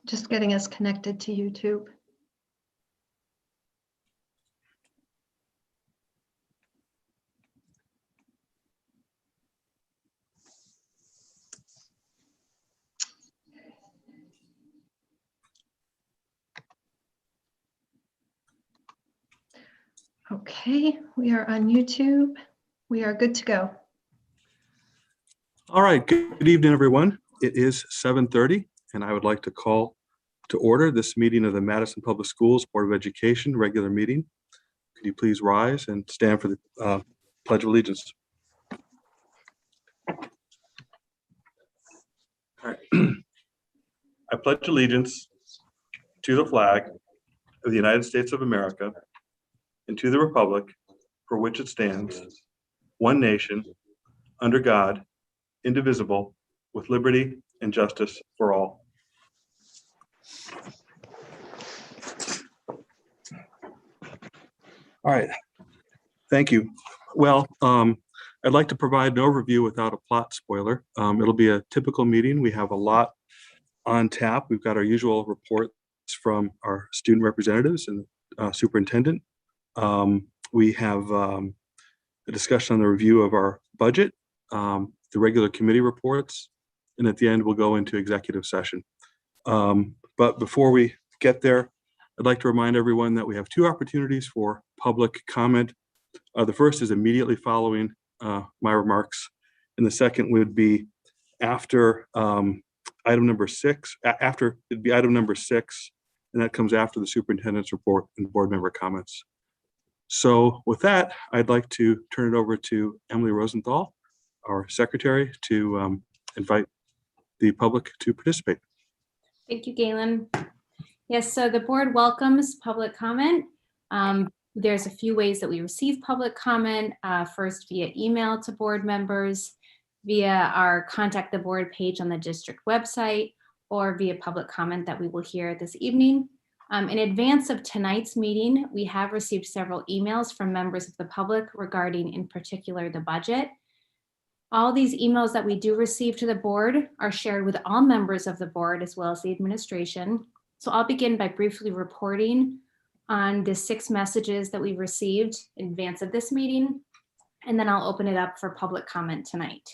Just getting us connected to YouTube. Okay, we are on YouTube. We are good to go. All right, good evening, everyone. It is 7:30, and I would like to call to order this meeting of the Madison Public Schools Board of Education regular meeting. Could you please rise and stand for the Pledge of Allegiance? All right. I pledge allegiance to the flag of the United States of America and to the republic for which it stands, one nation, under God, indivisible, with liberty and justice for all. All right, thank you. Well, I'd like to provide an overview without a plot spoiler. It'll be a typical meeting. We have a lot on tap. We've got our usual reports from our student representatives and superintendent. We have a discussion on the review of our budget, the regular committee reports, and at the end we'll go into executive session. But before we get there, I'd like to remind everyone that we have two opportunities for public comment. The first is immediately following my remarks, and the second would be after item number 6. It'd be item number 6, and that comes after the superintendent's report and board member comments. So with that, I'd like to turn it over to Emily Rosenthal, our secretary, to invite the public to participate. Thank you, Galen. Yes, so the board welcomes public comment. There's a few ways that we receive public comment, first via email to board members, via our Contact the Board page on the district website, or via public comment that we will hear this evening. In advance of tonight's meeting, we have received several emails from members of the public regarding, in particular, the budget. All these emails that we do receive to the board are shared with all members of the board as well as the administration. So I'll begin by briefly reporting on the 6 messages that we received in advance of this meeting, and then I'll open it up for public comment tonight.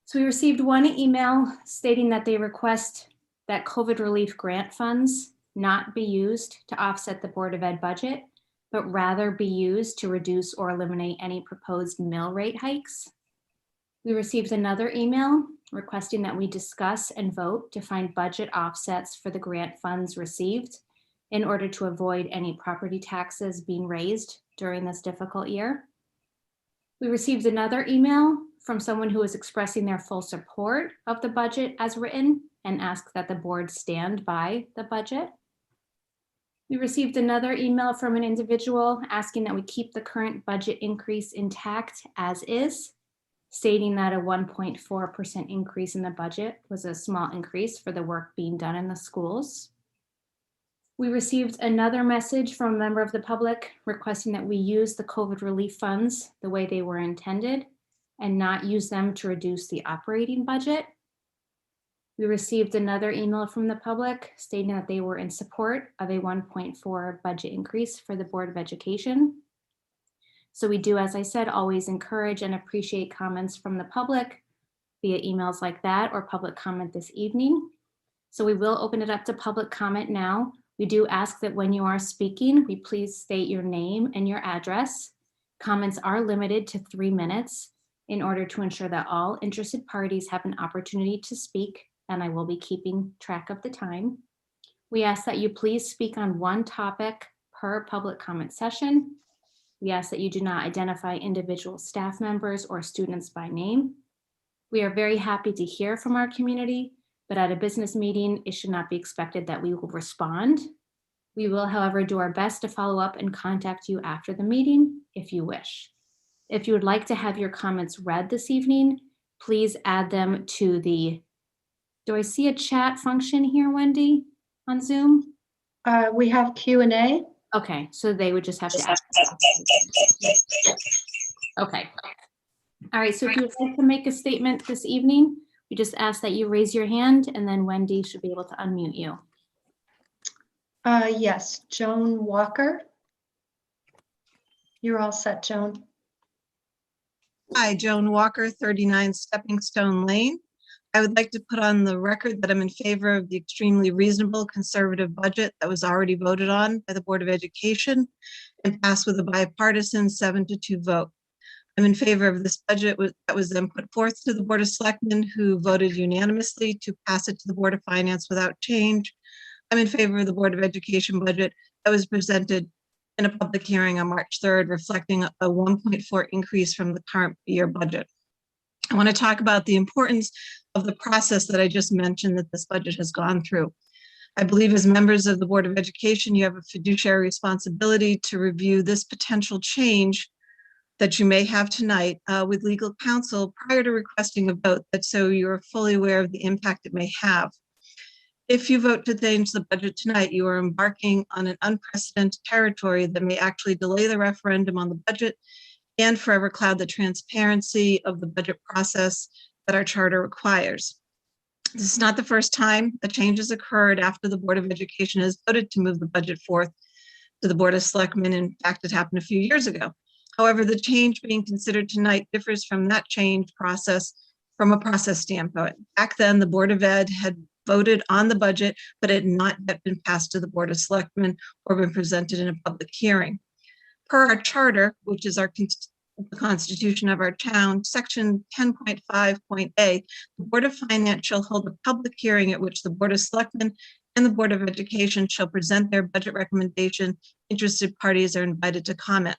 So we received one email stating that they request that COVID relief grant funds not be used to offset the Board of Ed budget, but rather be used to reduce or eliminate any proposed mill rate hikes. We received another email requesting that we discuss and vote to find budget offsets for the grant funds received in order to avoid any property taxes being raised during this difficult year. We received another email from someone who is expressing their full support of the budget as written and asked that the board stand by the budget. We received another email from an individual asking that we keep the current budget increase intact as is, stating that a 1.4% increase in the budget was a small increase for the work being done in the schools. We received another message from a member of the public requesting that we use the COVID relief funds the way they were intended and not use them to reduce the operating budget. We received another email from the public stating that they were in support of a 1.4 budget increase for the Board of Education. So we do, as I said, always encourage and appreciate comments from the public via emails like that or public comment this evening. So we will open it up to public comment now. We do ask that when you are speaking, we please state your name and your address. Comments are limited to 3 minutes in order to ensure that all interested parties have an opportunity to speak, and I will be keeping track of the time. We ask that you please speak on one topic per public comment session. We ask that you do not identify individual staff members or students by name. We are very happy to hear from our community, but at a business meeting, it should not be expected that we will respond. We will, however, do our best to follow up and contact you after the meeting if you wish. If you would like to have your comments read this evening, please add them to the, do I see a chat function here, Wendy, on Zoom? We have Q&A. Okay, so they would just have to ask. Okay. All right, so if you would like to make a statement this evening, We just ask that you raise your hand and then Wendy should be able to unmute you. Yes, Joan Walker. You're all set, Joan. Hi, Joan Walker, 39 Stepping Stone Lane. I would like to put on the record that I'm in favor of the extremely reasonable conservative budget that was already voted on by the Board of Education and passed with a bipartisan 7-2 vote. I'm in favor of this budget that was then put forth to the Board of Selectmen, who voted unanimously to pass it to the Board of Finance without change. I'm in favor of the Board of Education budget that was presented in a public hearing on March 3rd, reflecting a 1.4 increase from the current year budget. I want to talk about the importance of the process that I just mentioned that this budget has gone through. I believe as members of the Board of Education, you have a fiduciary responsibility to review this potential change that you may have tonight with legal counsel prior to requesting a vote, so you're fully aware of the impact it may have. If you vote to change the budget tonight, you are embarking on an unprecedented territory that may actually delay the referendum on the budget and forever cloud the transparency of the budget process that our charter requires. This is not the first time a change has occurred after the Board of Education has voted to move the budget forth to the Board of Selectmen. In fact, it happened a few years ago. However, the change being considered tonight differs from that change process from a process standpoint. Back then, the Board of Ed had voted on the budget, but it had not yet been passed to the Board of Selectmen or been presented in a public hearing. Per our charter, which is the constitution of our town, section 10.5.a, the Board of Finance shall hold a public hearing at which the Board of Selectmen and the Board of Education shall present their budget recommendation. Interested parties are invited to comment.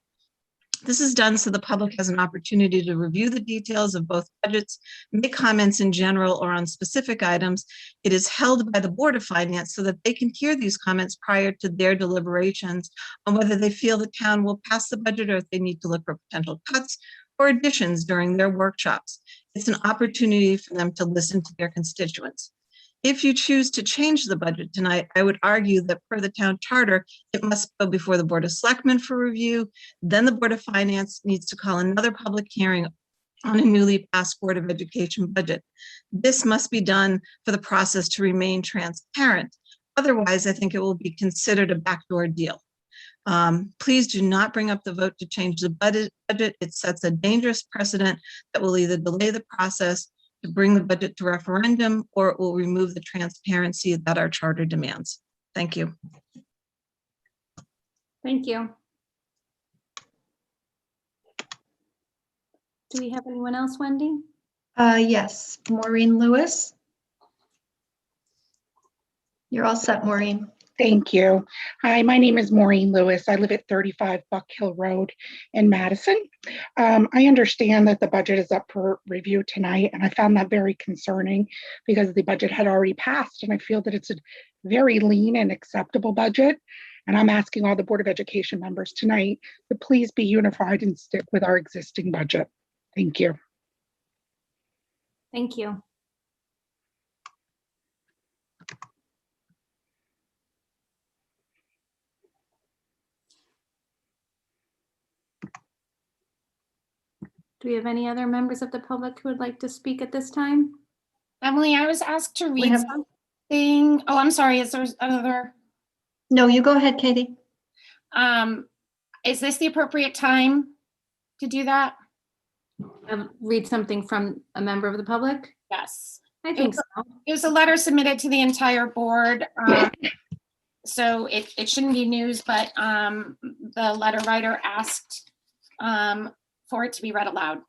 This is done so the public has an opportunity to review the details of both budgets, make comments in general or on specific items. It is held by the Board of Finance so that they can hear these comments prior to their deliberations on whether they feel the town will pass the budget or if they need to look for potential cuts or additions during their workshops. It's an opportunity for them to listen to their constituents. If you choose to change the budget tonight, I would argue that per the town charter, it must go before the Board of Selectmen for review. Then the Board of Finance needs to call another public hearing on a newly passed Board of Education budget. This must be done for the process to remain transparent. Otherwise, I think it will be considered a backdoor deal. Please do not bring up the vote to change the budget. It sets a dangerous precedent that will either delay the process to bring the budget to referendum, or it will remove the transparency that our charter demands. Thank you. Thank you. Do we have anyone else, Wendy? Yes, Maureen Lewis. You're all set, Maureen. Thank you. Hi, my name is Maureen Lewis. I live at 35 Buck Hill Road in Madison. I understand that the budget is up for review tonight, and I found that very concerning because the budget had already passed, and I feel that it's a very lean and acceptable budget. And I'm asking all the Board of Education members tonight to please be unified and stick with our existing budget. Thank you. Thank you. Do we have any other members of the public who would like to speak at this time? Emily, I was asked to read have- something. Oh, I'm sorry. Is there another? No, you go ahead, Katie. Is this the appropriate time to do that? Read something from a member of the public? Yes. I think so. It was a letter submitted to the entire board. So it shouldn't be news, but the letter writer asked for it to be read aloud.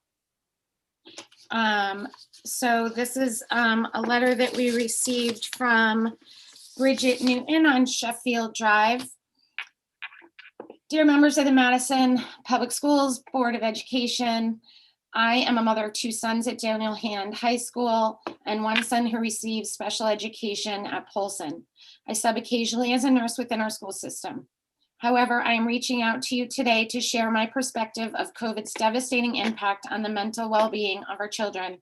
So this is a letter that we received from Bridget Newton on Sheffield Drive. Dear members of the Madison Public Schools Board of Education, I am a mother of two sons at Daniel Hand High School and one son who receives special education at Polson. I sub occasionally as a nurse within our school system. However, I am reaching out to you today to share my perspective of COVID's devastating impact on the mental well-being of our children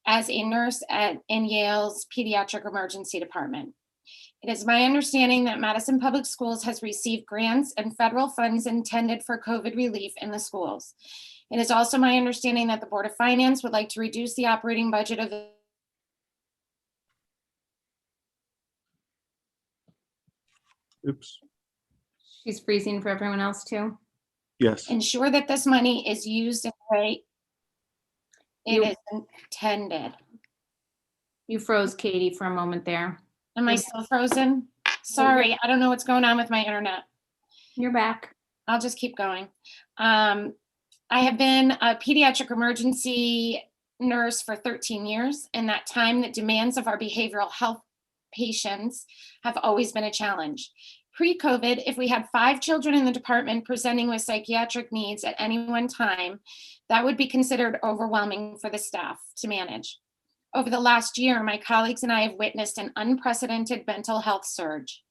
as a nurse in Yale's Pediatric Emergency Department. It is my understanding that Madison Public Schools has received grants and federal funds intended for COVID relief in the schools. It is also my understanding that the Board of Finance would like to reduce the operating budget of the Oops. She's freezing for everyone else too. Yes. Ensure that this money is used in the way it is intended. You froze Katie for a moment there. Am I still frozen? Sorry, I don't know what's going on with my internet. You're back. I'll just keep going. I have been a pediatric emergency nurse for 13 years. In that time, the demands of our behavioral health patients have always been a challenge. Pre-COVID, if we had 5 children in the department presenting with psychiatric needs at any one time, that would be considered overwhelming for the staff to manage. Over the last year, my colleagues and I have witnessed an unprecedented mental health surge.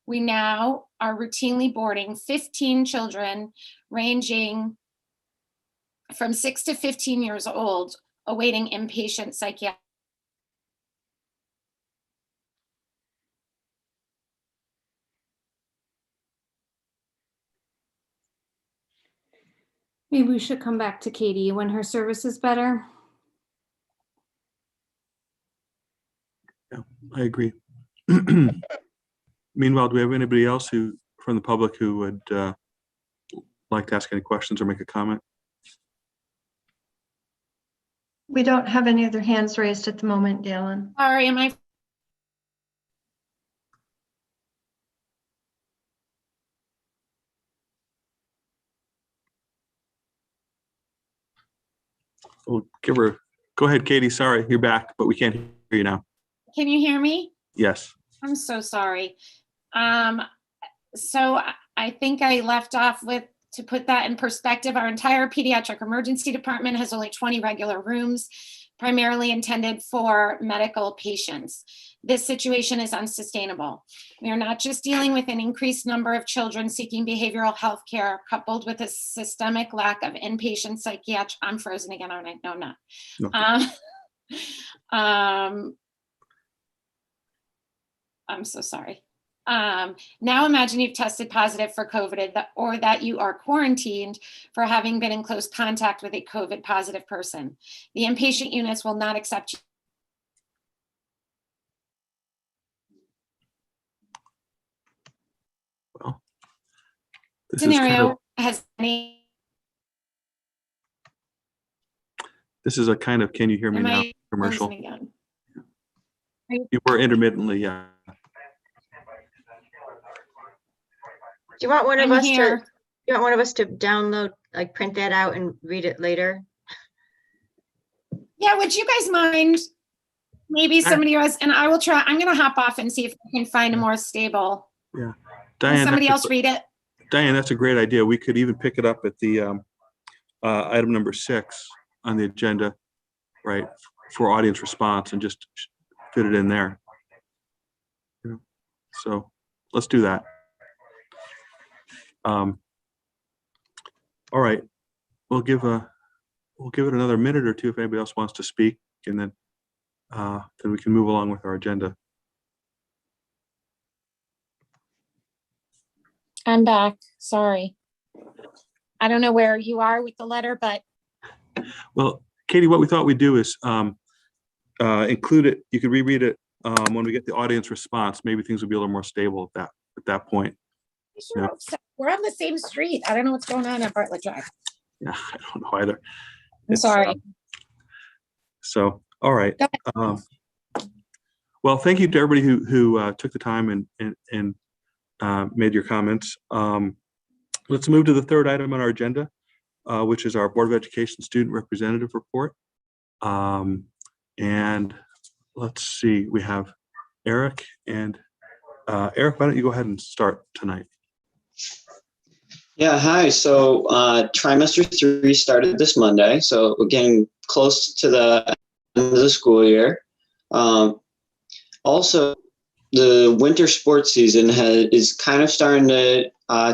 We now are routinely boarding 15 children ranging from 6 to 15 years old, awaiting inpatient psychiatric. Maybe we should come back to Katie when her service is better. Yeah, I agree. Meanwhile, do we have anybody else who, from the public, who would like to ask any questions or make a comment? We don't have any other hands raised at the moment, Galen. Sorry, am I? Oh, give her. Go ahead, Katie. Sorry, you're back, but we can't hear you now. Can you hear me? Yes. I'm so sorry. So I think I left off with, to put that in perspective, our entire pediatric emergency department has only 20 regular rooms, primarily intended for medical patients. This situation is unsustainable. We are not just dealing with an increased number of children seeking behavioral health care, coupled with a systemic lack of inpatient psychiatric. I'm frozen again, aren't I? No, I'm not. No. I'm so sorry. Now imagine you've tested positive for COVID or that you are quarantined for having been in close contact with a COVID positive person. The inpatient units will not accept you. Well, this Scenario is has any. this is a kind of can you hear me Am now I commercial. frozen again? You were intermittently, yeah. Do you want one of I'm us here. to, you want one of us to download, like print that out and read it later? Yeah, would you guys mind? Maybe somebody else, and I will try. I'm going to hop off and see if I can find a more stable. Yeah. Will Diane, somebody that's else read it? Diane, that's a great idea. We could even pick it up at the item number 6 on the agenda, right, for audience response and just fit it in there. Yeah. So let's do that. All right, we'll give it another minute or two if anybody else wants to speak, and then we can move along with our agenda. I'm back. Sorry. I don't know where you are with the letter, but Well, Katie, what we thought we'd do is include it. You could reread it when we get the audience response. Maybe things will be a little more stable at that point. Yeah. we're on the same street. I don't know what's going on at Bartlett Drive. Yeah, I don't know either. I'm sorry. So, all right. Go Well, thank you to everybody who took the time and made your comments. Let's move to the third item on our agenda, which is our Board of Education Student Representative Report. And let's see, we have Eric and Eric, why don't you go ahead and start tonight? Yeah, hi. So trimester 3 started this Monday. So we're getting close to the end of the school year. Also, the winter sports season is kind of starting to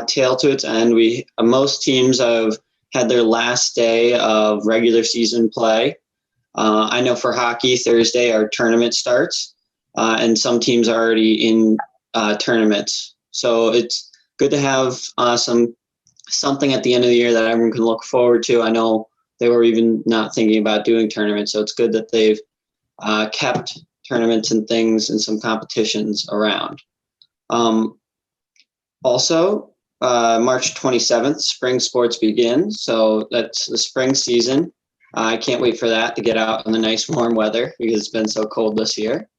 tail to its end. Most teams have had their last day of regular season play. I know for hockey, Thursday our tournament starts, and some teams are already in tournaments. So it's good to have something at the end of the year that everyone can look forward to. I know they were even not thinking about doing tournaments, so it's good that they've kept tournaments and things and some competitions around. Also, March 27th, spring sports begin. So that's the spring season. I can't wait for that to get out in the nice warm weather because it's been so cold this year.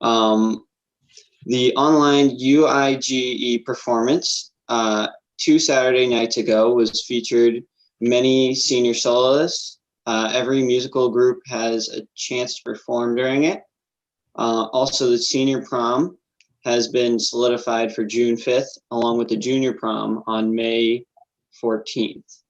The online UIGE performance 2 Saturday nights ago was featured many senior soloists. Every musical group has a chance to perform during it. Also, the senior prom has been solidified for June 5th, along with the junior prom on May 14th.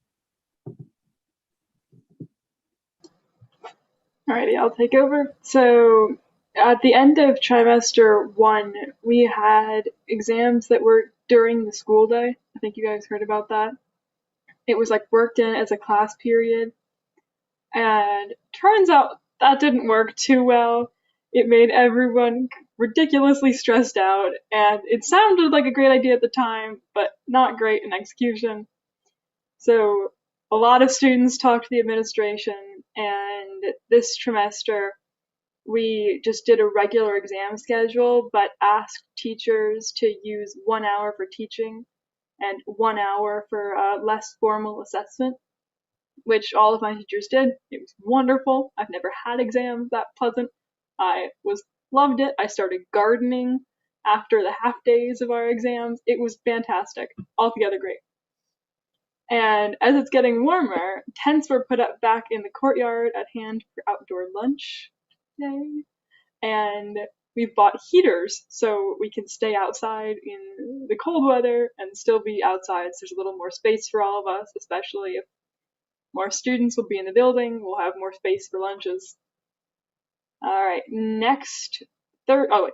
Alrighty, I'll take over. So at the end of trimester 1, we had exams that were during the school day. I think you guys heard about that. It was like worked in as a class period. And turns out that didn't work too well. It made everyone ridiculously stressed out, and it sounded like a great idea at the time, but not great in execution. So a lot of students talked to the administration, and this trimester we just did a regular exam schedule, but asked teachers to use 1 hour for teaching and 1 hour for less formal assessment, which all of my teachers did. It was wonderful. I've never had exams that pleasant. I loved it. I started gardening after the half days of our exams. It was fantastic. Altogether great. And as it's getting warmer, tents were put up back in the courtyard at hand for outdoor lunch. Yay. And we've bought heaters so we can stay outside in the cold weather and still be outside. So there's a little more space for all of us, especially if more students will be in the building. We'll have more space for lunches. All right,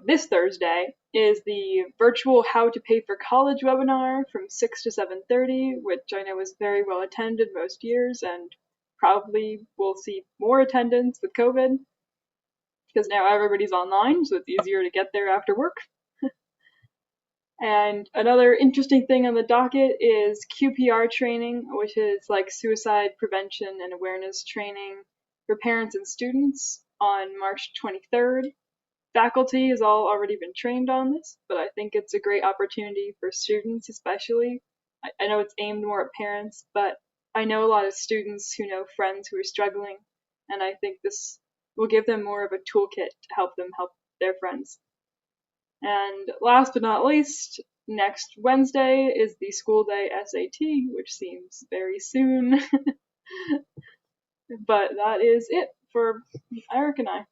this Thursday is the virtual How to Pay for College webinar from 6 to 7:30, which I know is very well attended most years and probably will see more attendance with COVID because now everybody's online, so it's easier to get there after work. And another interesting thing on the docket is Qpr training, which is like suicide prevention and awareness training for parents and students on March 23rd. Faculty has all already been trained on this, but I think it's a great opportunity for students especially. I know it's aimed more at parents, but I know a lot of students who know friends who are struggling, and I think this will give them more of a toolkit to help them help their friends. And last but not least, next Wednesday is the school day SAT, which seems very soon. But that is it for Eric and I.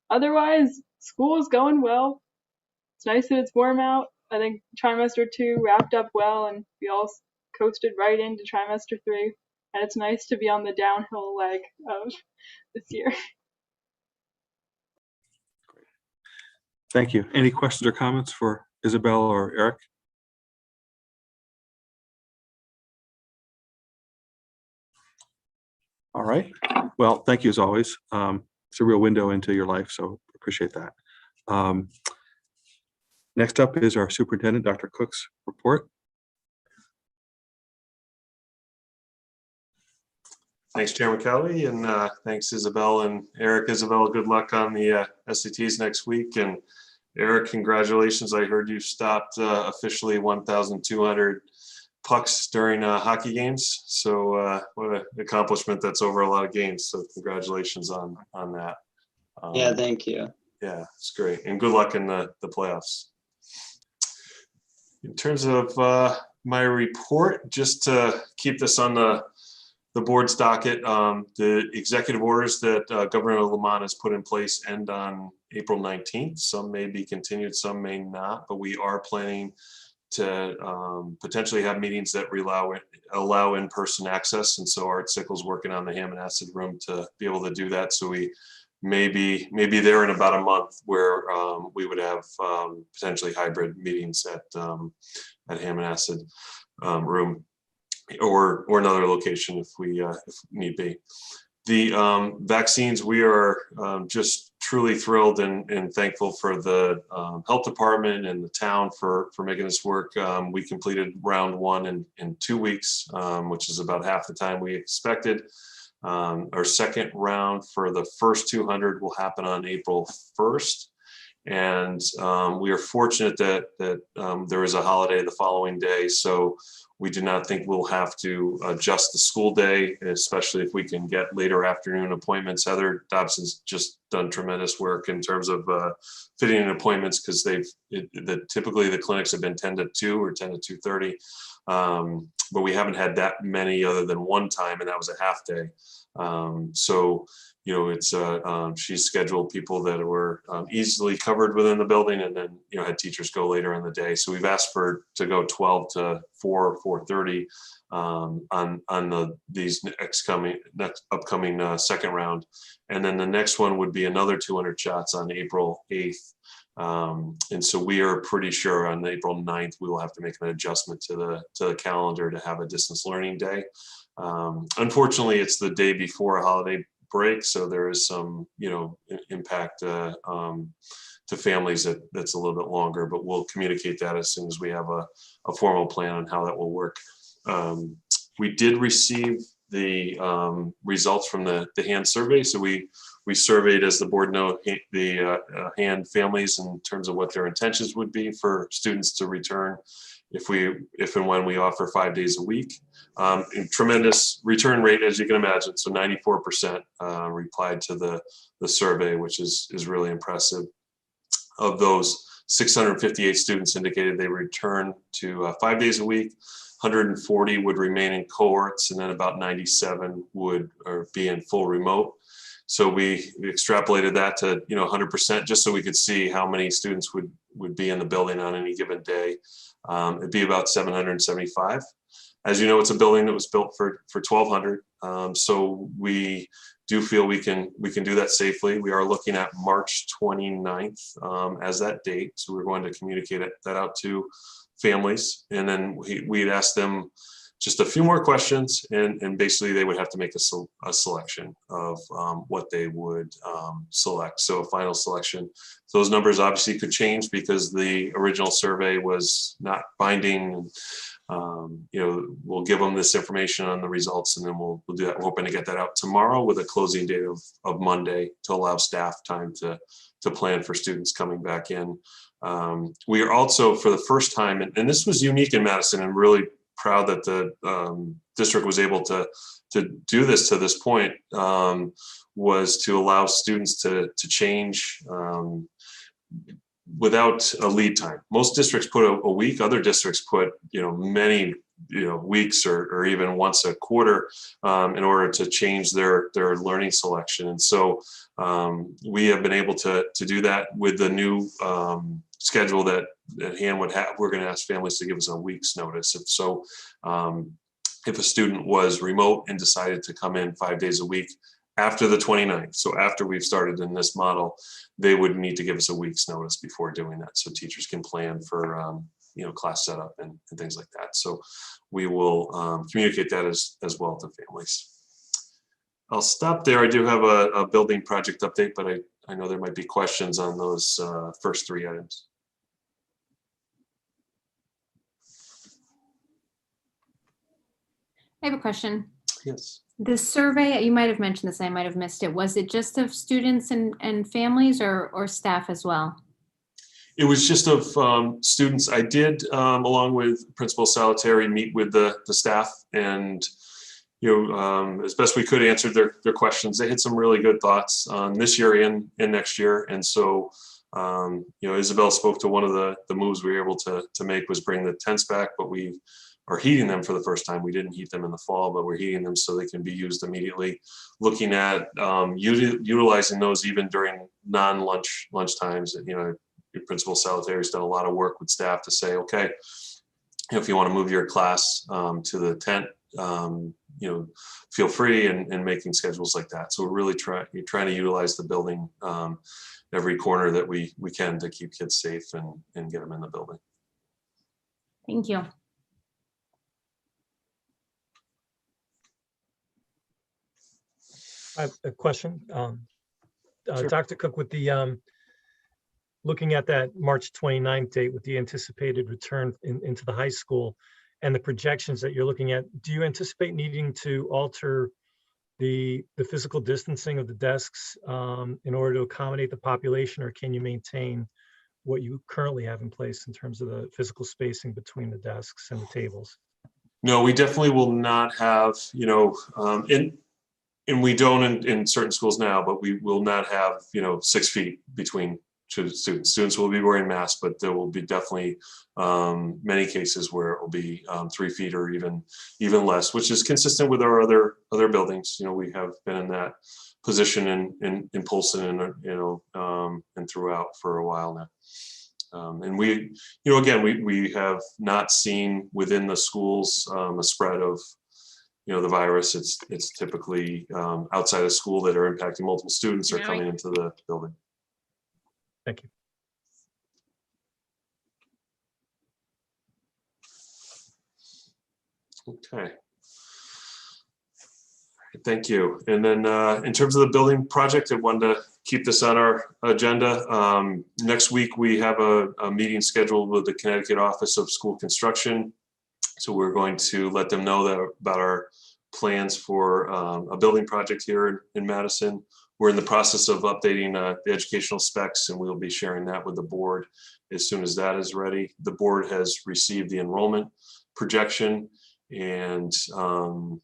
Otherwise, school is going well. It's nice that it's warm out. I think trimester 2 wrapped up well, and we all coasted right into trimester 3. And it's nice to be on the downhill leg of this year. Thank you. Any questions or comments for Isabel or Eric? All right. Well, thank you as always. It's a real window into your life, so appreciate that. Next up is our superintendent, Dr. Cook's report. Thanks, Chairman Kelly, and thanks, Isabel and Eric. Isabel, good luck on the SATs next week. And Eric, congratulations. I heard you stopped officially 1,200 pucks during hockey games. So what an accomplishment. That's over a lot of games. So congratulations on that. Yeah, thank you. Yeah, it's great. And good luck in the playoffs. In terms of my report, just to keep this on the board's docket, the executive orders that Governor Lamont has put in place end on April 19th. Some may be continued, some may not, but we are planning to potentially have meetings that allow in-person access. And so Art Sickles working on the Hammond Acid Room to be able to do that. So we may be there in about a month where we would have potentially hybrid meetings at Hammond Acid Room. Or another location if need be. The vaccines, we are just truly thrilled and thankful for the health department and the town for making this work. We completed round 1 in 2 weeks, which is about half the time we expected. Our second round for the first 200 will happen on April 1st. And we are fortunate that there is a holiday the following day. So we do not think we'll have to adjust the school day, especially if we can get later afternoon appointments. Heather Dobson's just done tremendous work in terms of fitting in appointments, because typically the clinics have been 10 to 2 or 10 to 2:30. But we haven't had that many other than one time, and that was a half day. So, you know, it's she's scheduled people that were easily covered within the building, and then, you know, had teachers go later in the day. So we've asked to go 12 to 4, 4:30 on these upcoming second round. And then the next one would be another 200 shots on April 8th. And so we are pretty sure on April 9th, we will have to make an adjustment to the calendar to have a distance learning day. Unfortunately, it's the day before a holiday break, so there is some, you know, impact to families that's a little bit longer, but we'll communicate that as soon as we have a formal plan on how that will work. We did receive the results from the hand survey. So we surveyed, as the board know, the hand families in terms of what their intentions would be for students to return if and when we offer 5 days a week. Tremendous return rate, as you can imagine. So 94% replied to the survey, which is really impressive. Of those, 658 students indicated they return to 5 days a week. 140 would remain in cohorts, and then about 97 would be in full remote. So we extrapolated that to 100%, just so we could see how many students would be in the building on any given day. It'd be about 775. As you know, it's a building that was built for 1,200. So we do feel we can do that safely. We are looking at March 29th as that date. So we're going to communicate that out to families, and then we'd ask them just a few more questions, and basically they would have to make a selection of what they would select. So a final selection. Those numbers obviously could change because the original survey was not binding. We'll give them this information on the results, and then we'll do that. We're hoping to get that out tomorrow with a closing date of Monday to allow staff time to plan for students coming back in. We are also, for the first time, and this was unique in Madison, and really proud that the district was able to do this to this point, was to allow students to change without a lead time. Most districts put a week, other districts put many weeks or even once a quarter in order to change their learning selection. And so we have been able to do that with the new schedule that hand would have. We're going to ask families to give us a week's notice. If a student was remote and decided to come in 5 days a week after the 29th, so after we've started in this model, they would need to give us a week's notice before doing that, so teachers can plan for class setup and things like that. So we will communicate that as well to families. I'll stop there. I do have a building project update, but I know there might be questions on those first 3 items. I have a question. Yes. The survey, you might have mentioned this, I might have missed it. Was it just of students and families or staff as well? It was just of students. I did, along with Principal Salvatore, meet with the staff, and as best we could answer their questions. They had some really good thoughts on this year and next year. And so, Isabel spoke to one of the moves we were able to make was bring the tents back, but we are heating them for the first time. We didn't heat them in the fall, but we're heating them so they can be used immediately. Looking at utilizing those even during non-lunch times. Principal Salvatore has done a lot of work with staff to say, okay, if you want to move your class to the tent, feel free, and making schedules like that. So we're really trying to utilize the building every corner that we can to keep kids safe and get them in the building. Thank you. I have a question. Sure. Dr. Cook, with the looking at that March 29th date with the anticipated return into the high school and the projections that you're looking at, do you anticipate needing to alter the physical distancing of the desks in order to accommodate the population, or can you maintain what you currently have in place in terms of the physical spacing between the desks and the tables? No, we definitely will not have, and we don't in certain schools now, but we will not have, 6 feet between students. Students will be wearing masks, but there will be definitely many cases where it will be 3 feet or even less, which is consistent with our other buildings. We have been in that position in Polson and throughout for a while now. And we, again, we have not seen within the schools a spread of the virus. It's typically outside of school that are impacting multiple students or coming into the building. Thank you. Okay. Thank you. And then in terms of the building project, I wanted to keep this on our agenda. Next week, we have a meeting scheduled with the Connecticut Office of School Construction. So we're going to let them know about our plans for a building project here in Madison. We're in the process of updating the educational specs, and we'll be sharing that with the board as soon as that is ready. The board has received the enrollment projection, and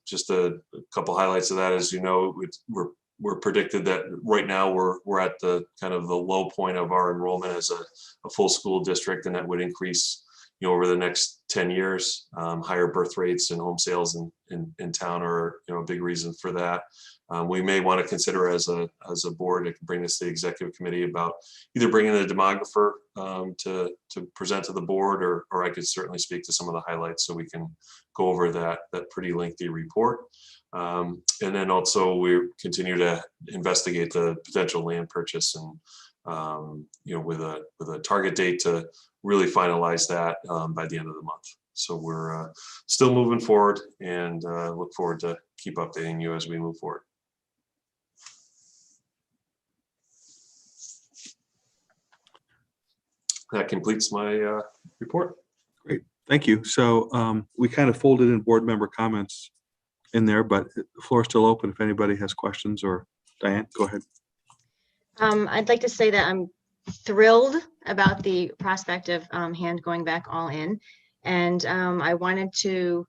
just a couple highlights of that. As you know, we're predicted that right now we're at the kind of the low point of our enrollment as a full school district, and that would increase over the next 10 years. Higher birth rates and home sales in town are a big reason for that. We may want to consider as a board to bring this to the executive committee about either bringing a demographer to present to the board, or I could certainly speak to some of the highlights so we can go over that pretty lengthy report. And then also we continue to investigate the potential land purchase, and with a target date to really finalize that by the end of the month. So we're still moving forward, and look forward to keep updating you as we move forward. That completes my report. Great, thank you. So we kind of folded in board member comments in there, but the floor is still open if anybody has questions. Or Diane, go ahead. I'd like to say that I'm thrilled about the prospect of hand going back all in. And I wanted to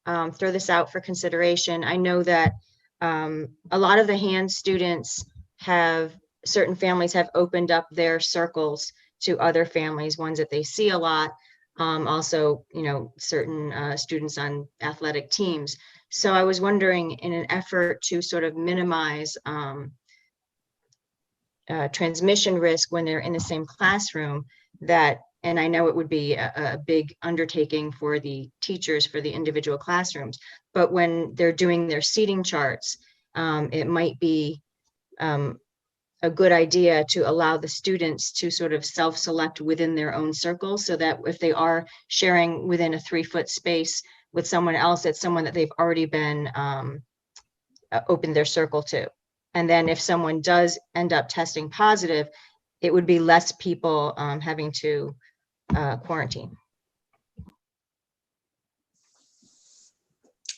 throw this out for consideration. I know that a lot of the hand students certain families have opened up their circles to other families, ones that they see a lot. Also, certain students on athletic teams. So I was wondering, in an effort to sort of minimize transmission risk when they're in the same classroom, and I know it would be a big undertaking for the teachers for the individual classrooms, but when they're doing their seating charts, it might be a good idea to allow the students to sort of self-select within their own circle, so that if they are sharing within a 3-foot space with someone else, it's someone that they've already been opened their circle to. And then if someone does end up testing positive, it would be less people having to quarantine.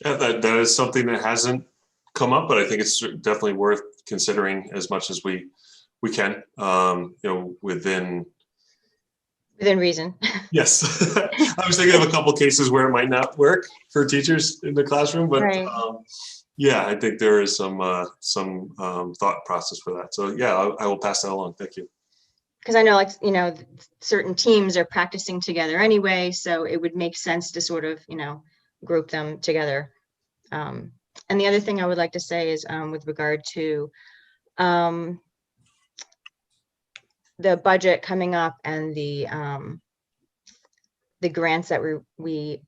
Yeah, that is something that hasn't come up, but I think it's definitely worth considering as much as we can, within reason. Yes. I was thinking of a couple of cases where it might not work for teachers in the classroom, but right. Yeah, I think there is some thought process for that. So yeah, I will pass that along. Thank you. Because I know, certain teams are practicing together anyway, so it would make sense to sort of, group them together. And the other thing I would like to say is with regard to the budget coming up and the grants that we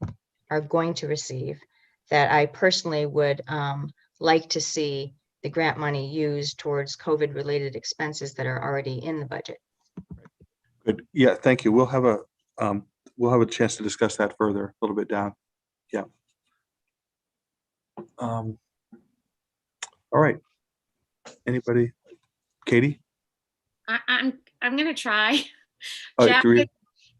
are going to receive, that I personally would like to see the grant money used towards COVID-related expenses that are already in the budget. Good. Yeah, thank you. We'll have a chance to discuss that further a little bit down. Yeah. All right. Anybody? Katie? I'm gonna try. All right,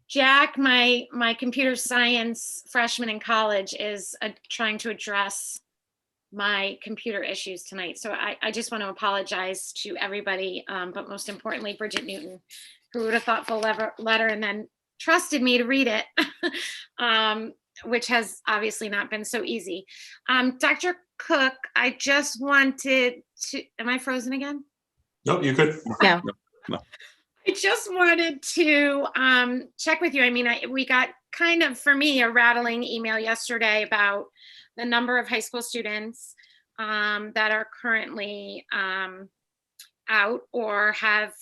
Jack, my computer science freshman in college, is trying to address my computer issues tonight. So I just want to apologize to everybody, but most importantly, Bridget Newton, who wrote a thoughtful letter and then trusted me to read it, which has obviously not been so easy. Dr. Cook, I just wanted to, am I frozen again? Nope, you could. No. I just wanted to check with you. I mean, we got kind of, for me, a rattling email yesterday about the number of high school students that are currently out or have.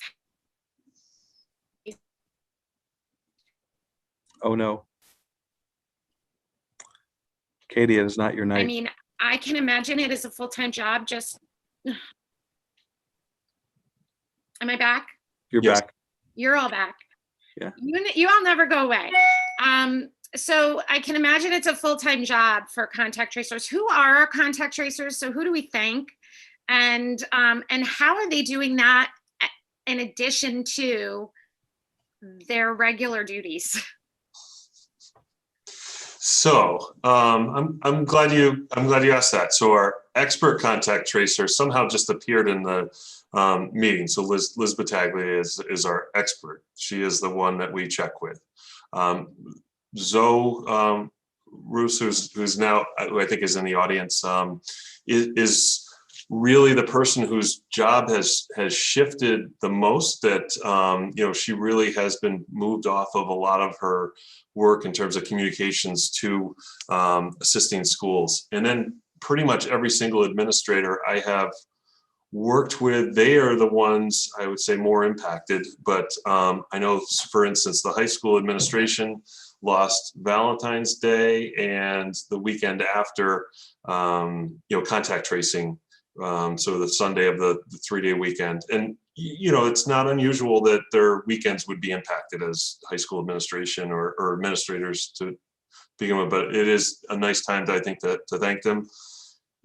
Oh, no. Katie, it is not your night. I mean, I can imagine it is a full-time job. Just, am I back? You're Yes. back. You're all back. Yeah. You all never go away. So I can imagine it's a full-time job for contact tracers. Who are our contact tracers? So who do we thank? And how are they doing that in addition to their regular duties? So I'm glad you asked that. So our expert contact tracer somehow just appeared in the meeting. So Liz Battaglia is our expert. She is the one that we check with. Zoe Roos, who's now, who I think is in the audience, is really the person whose job has shifted the most. That she really has been moved off of a lot of her work in terms of communications to assisting schools. And then pretty much every single administrator I have worked with, they are the ones I would say more impacted. But I know, for instance, the high school administration lost Valentine's Day and the weekend after, contact tracing. So the Sunday of the 3-day weekend. And, it's not unusual that their weekends would be impacted as high school administration or administrators to begin with, but it is a nice time to, I think, to thank them.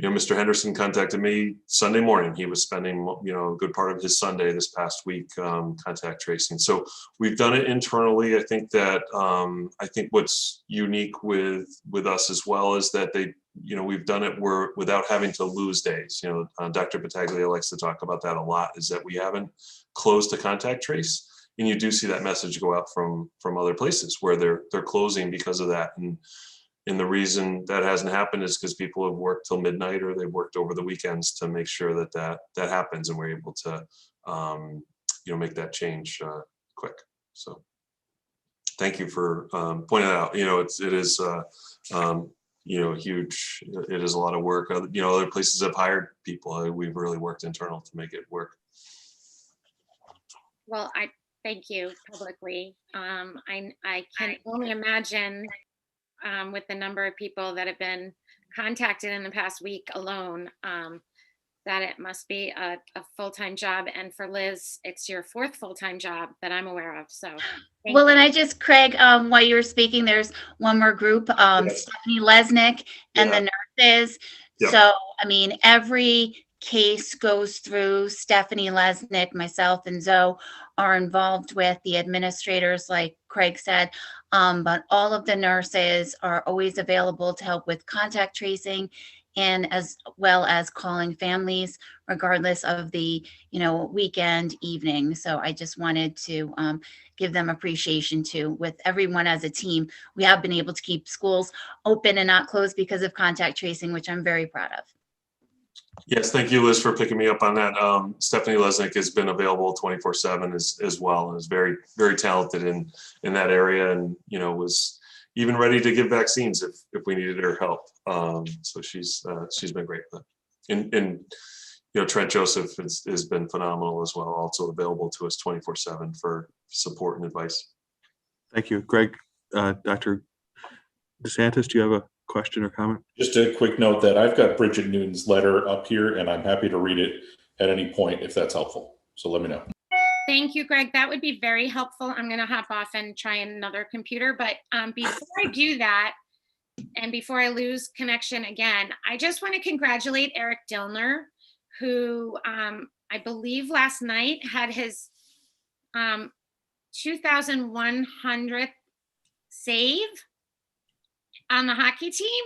Mr. Henderson contacted me Sunday morning. He was spending, a good part of his Sunday this past week contact tracing. So we've done it internally. I think that I think what's unique with us as well is that we've done it without having to lose days. Dr. Battaglia likes to talk about that a lot, is that we haven't closed to contact trace. And you do see that message go out from other places where they're closing because of that. And the reason that hasn't happened is because people have worked till midnight or they've worked over the weekends to make sure that happens, and we're able to, make that change quick. So thank you for pointing that out. It is huge. It is a lot of work. Other places have hired people. We've really worked internal to make it work. Well, I thank you publicly. I can only imagine with the number of people that have been contacted in the past week alone, that it must be a full-time job. And for Liz, it's your 4th full-time job that I'm aware of. So, well, and I just, Craig, while you were speaking, there's one more group, Yes. Stephanie Lesnick and Yeah. the nurses. Yep. So, I mean, every case goes through Stephanie Lesnick, myself and Zoe are involved with, the administrators, like Craig said, but all of the nurses are always available to help with contact tracing, and as well as calling families regardless of the weekend evening. So I just wanted to give them appreciation too. With everyone as a team, we have been able to keep schools open and not closed because of contact tracing, which I'm very proud of. Yes, thank you, Liz, for picking me up on that. Stephanie Lesnick has been available 24/7 as well, and is very, very talented in that area, and was even ready to give vaccines if we needed her help. So she's been great. And Trent Joseph has been phenomenal as well, also available to us 24/7 for support and advice. Thank you, Greg. Dr. DeSantis, do you have a question or comment? Just a quick note that I've got Bridget Newton's letter up here, and I'm happy to read it at any point if that's helpful. So let me know. Thank you, Greg. That would be very helpful. I'm going to hop off and try another computer. But before I do that, and before I lose connection again, I just want to congratulate Eric Dillner, who I believe last night had his 2,100th save on the hockey team.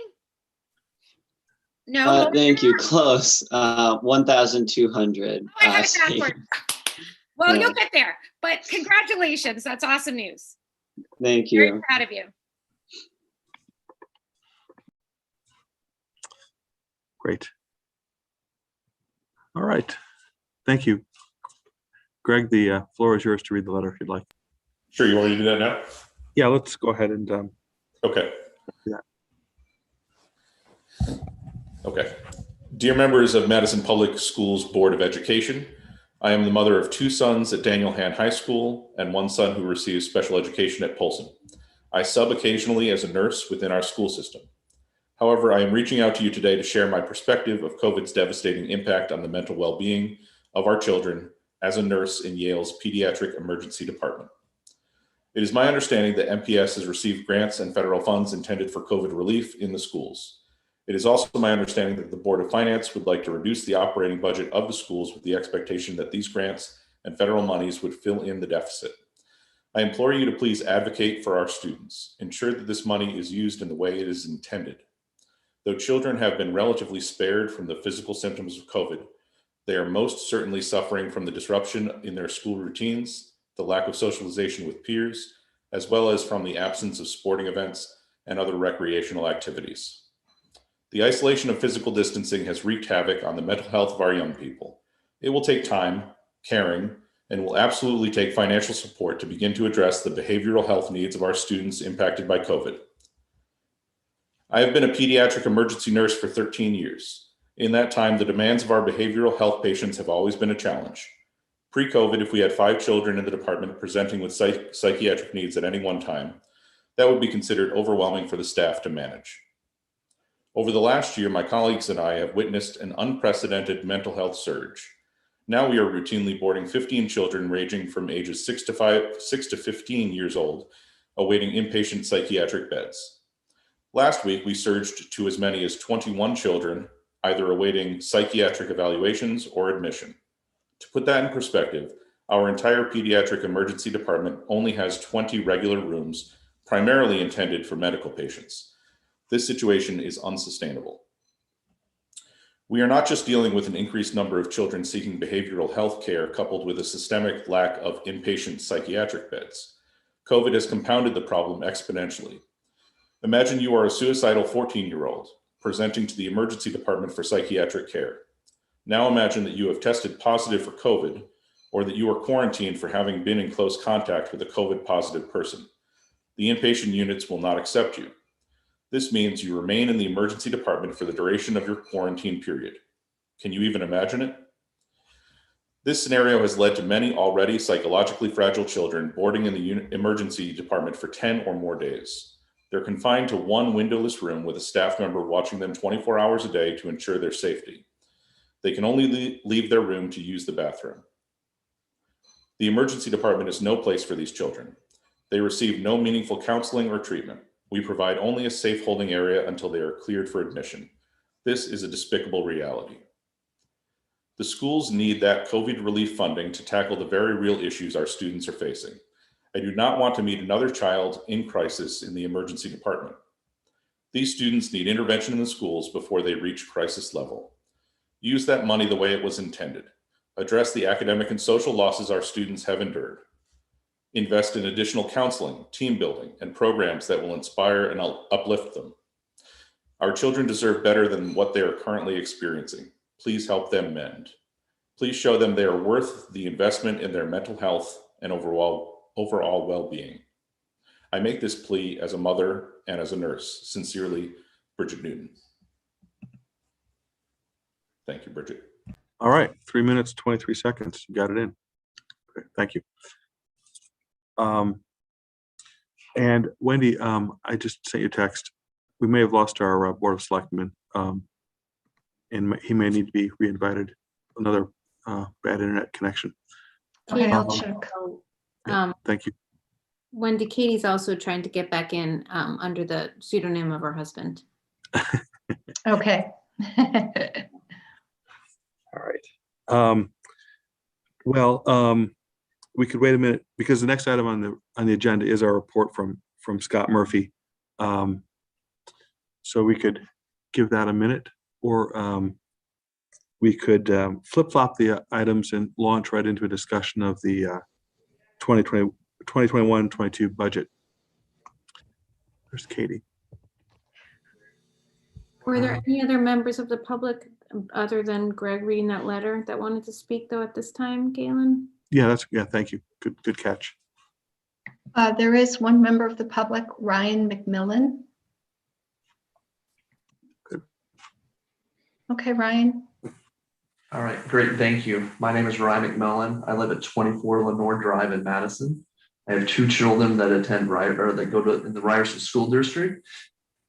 No. Thank you. Close. 1,200. I had it backwards. Well, Yeah. you'll get there, but congratulations. That's awesome news. Thank Very you. proud of you. Great. All right. Thank you. Greg, the floor is yours to read the letter if you'd like. Sure, you want me to do that now? Yeah, let's go ahead and Okay. Yeah. Okay. Dear members of Madison Public Schools Board of Education, I am the mother of 2 sons at Daniel Hand High School and 1 son who receives special education at Polson. I sub occasionally as a nurse within our school system. However, I am reaching out to you today to share my perspective of COVID's devastating impact on the mental well-being of our children as a nurse in Yale's Pediatric Emergency Department. It is my understanding that MPS has received grants and federal funds intended for COVID relief in the schools. It is also my understanding that the Board of Finance would like to reduce the operating budget of the schools with the expectation that these grants and federal monies would fill in the deficit. I implore you to please advocate for our students. Ensure that this money is used in the way it is intended. Though children have been relatively spared from the physical symptoms of COVID, they are most certainly suffering from the disruption in their school routines, the lack of socialization with peers, as well as from the absence of sporting events and other recreational activities. The isolation of physical distancing has wreaked havoc on the mental health of our young people. It will take time, caring, and will absolutely take financial support to begin to address the behavioral health needs of our students impacted by COVID. I have been a pediatric emergency nurse for 13 years. In that time, the demands of our behavioral health patients have always been a challenge. Pre-COVID, if we had 5 children in the department presenting with psychiatric needs at any one time, that would be considered overwhelming for the staff to manage. Over the last year, my colleagues and I have witnessed an unprecedented mental health surge. Now we are routinely boarding 15 children ranging from ages 6 to 15 years old, awaiting inpatient psychiatric beds. Last week, we surged to as many as 21 children, either awaiting psychiatric evaluations or admission. To put that in perspective, our entire pediatric emergency department only has 20 regular rooms, primarily intended for medical patients. This situation is unsustainable. We are not just dealing with an increased number of children seeking behavioral health care coupled with a systemic lack of inpatient psychiatric beds. COVID has compounded the problem exponentially. Imagine you are a suicidal 14-year-old presenting to the emergency department for psychiatric care. Now imagine that you have tested positive for COVID or that you are quarantined for having been in close contact with a COVID positive person. The inpatient units will not accept you. This means you remain in the emergency department for the duration of your quarantine period. Can you even imagine it? This scenario has led to many already psychologically fragile children boarding in the emergency department for 10 or more days. They're confined to one windowless room with a staff member watching them 24 hours a day to ensure their safety. They can only leave their room to use the bathroom. The emergency department is no place for these children. They receive no meaningful counseling or treatment. We provide only a safe holding area until they are cleared for admission. This is a despicable reality. The schools need that COVID relief funding to tackle the very real issues our students are facing. I do not want to meet another child in crisis in the emergency department. These students need intervention in the schools before they reach crisis level. Use that money the way it was intended. Address the academic and social losses our students have endured. Invest in additional counseling, team building, and programs that will inspire and uplift them. Our children deserve better than what they are currently experiencing. Please help them mend. Please show them they are worth the investment in their mental health and overall well-being. I make this plea as a mother and as a nurse. Sincerely, Bridget Newton. Thank you, Bridget. All right, 3 minutes, 23 seconds. You got it in. Okay, thank you. And Wendy, I just sent you a text. We may have lost our Board of Selectmen, and he may need to be reinvited. Another bad internet connection. Okay, I'll check. Thank you. Wendy, Katie's also trying to get back in under the pseudonym of her husband. Okay. All right. We could wait a minute because the next item on the agenda is our report from Scott Murphy. So we could give that a minute or we could flip-flop the items and launch right into a discussion of the 2021-22 budget. There's Katie. Were there any other members of the public other than Greg reading that letter that wanted to speak though at this time, Galen? Yeah, thank you. Good catch. There is one member of the public, Ryan McMillan. Good. Okay, Ryan. All right, great, thank you. My name is Ryan McMillan. I live at 24 Lenore Drive in Madison. I have 2 children that attend that go to in the Ryerson School District.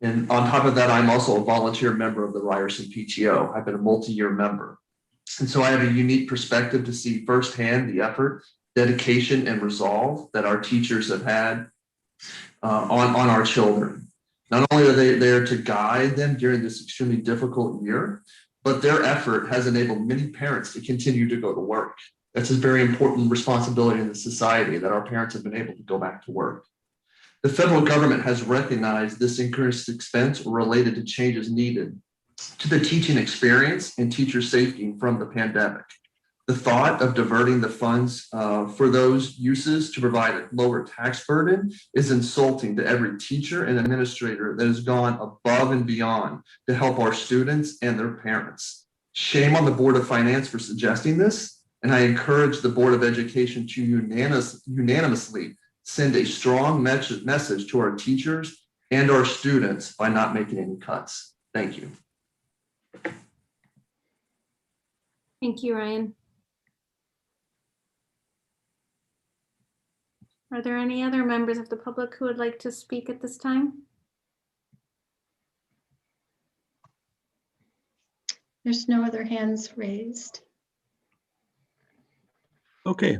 And on top of that, I'm also a volunteer member of the Ryerson PTO. I've been a multi-year member. And so I have a unique perspective to see firsthand the effort, dedication, and resolve that our teachers have had on our children. Not only are they there to guide them during this extremely difficult year, but their effort has enabled many parents to continue to go to work. That's a very important responsibility in the society, that our parents have been able to go back to work. The federal government has recognized this increased expense related to changes needed to the teaching experience and teacher safety from the pandemic. The thought of diverting the funds for those uses to provide a lower tax burden is insulting to every teacher and administrator that has gone above and beyond to help our students and their parents. Shame on the Board of Finance for suggesting this, and I encourage the Board of Education to unanimously send a strong message to our teachers and our students by not making any cuts. Thank you. Thank you, Ryan. Are there any other members of the public who would like to speak at this time? There's no other hands raised. Okay,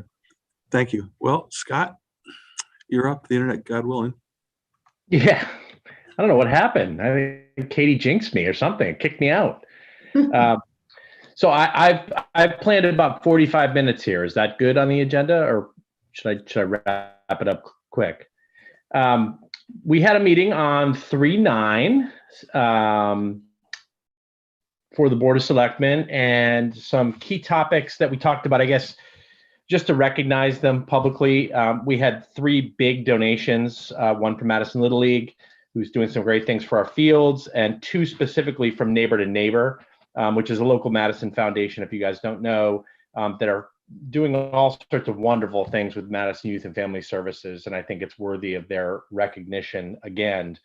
thank you. Well, Scott, you're up. The internet, God willing. Yeah, I don't know what happened. I think Katie jinxed me or something, kicked me out. So I've planned about 45 minutes here. Is that good on the agenda, or should I wrap it up quick? We had a meeting on 3/9 for the Board of Selectmen, and some key topics that we talked about, I guess, just to recognize them publicly. We had 3 big donations, one from Madison Little League, who's doing some great things for our fields, and 2 specifically from Neighbor to Neighbor, which is a local Madison foundation, if you guys don't know, that are doing all sorts of wonderful things with Madison Youth and Family Services. And I think it's worthy of their recognition, again,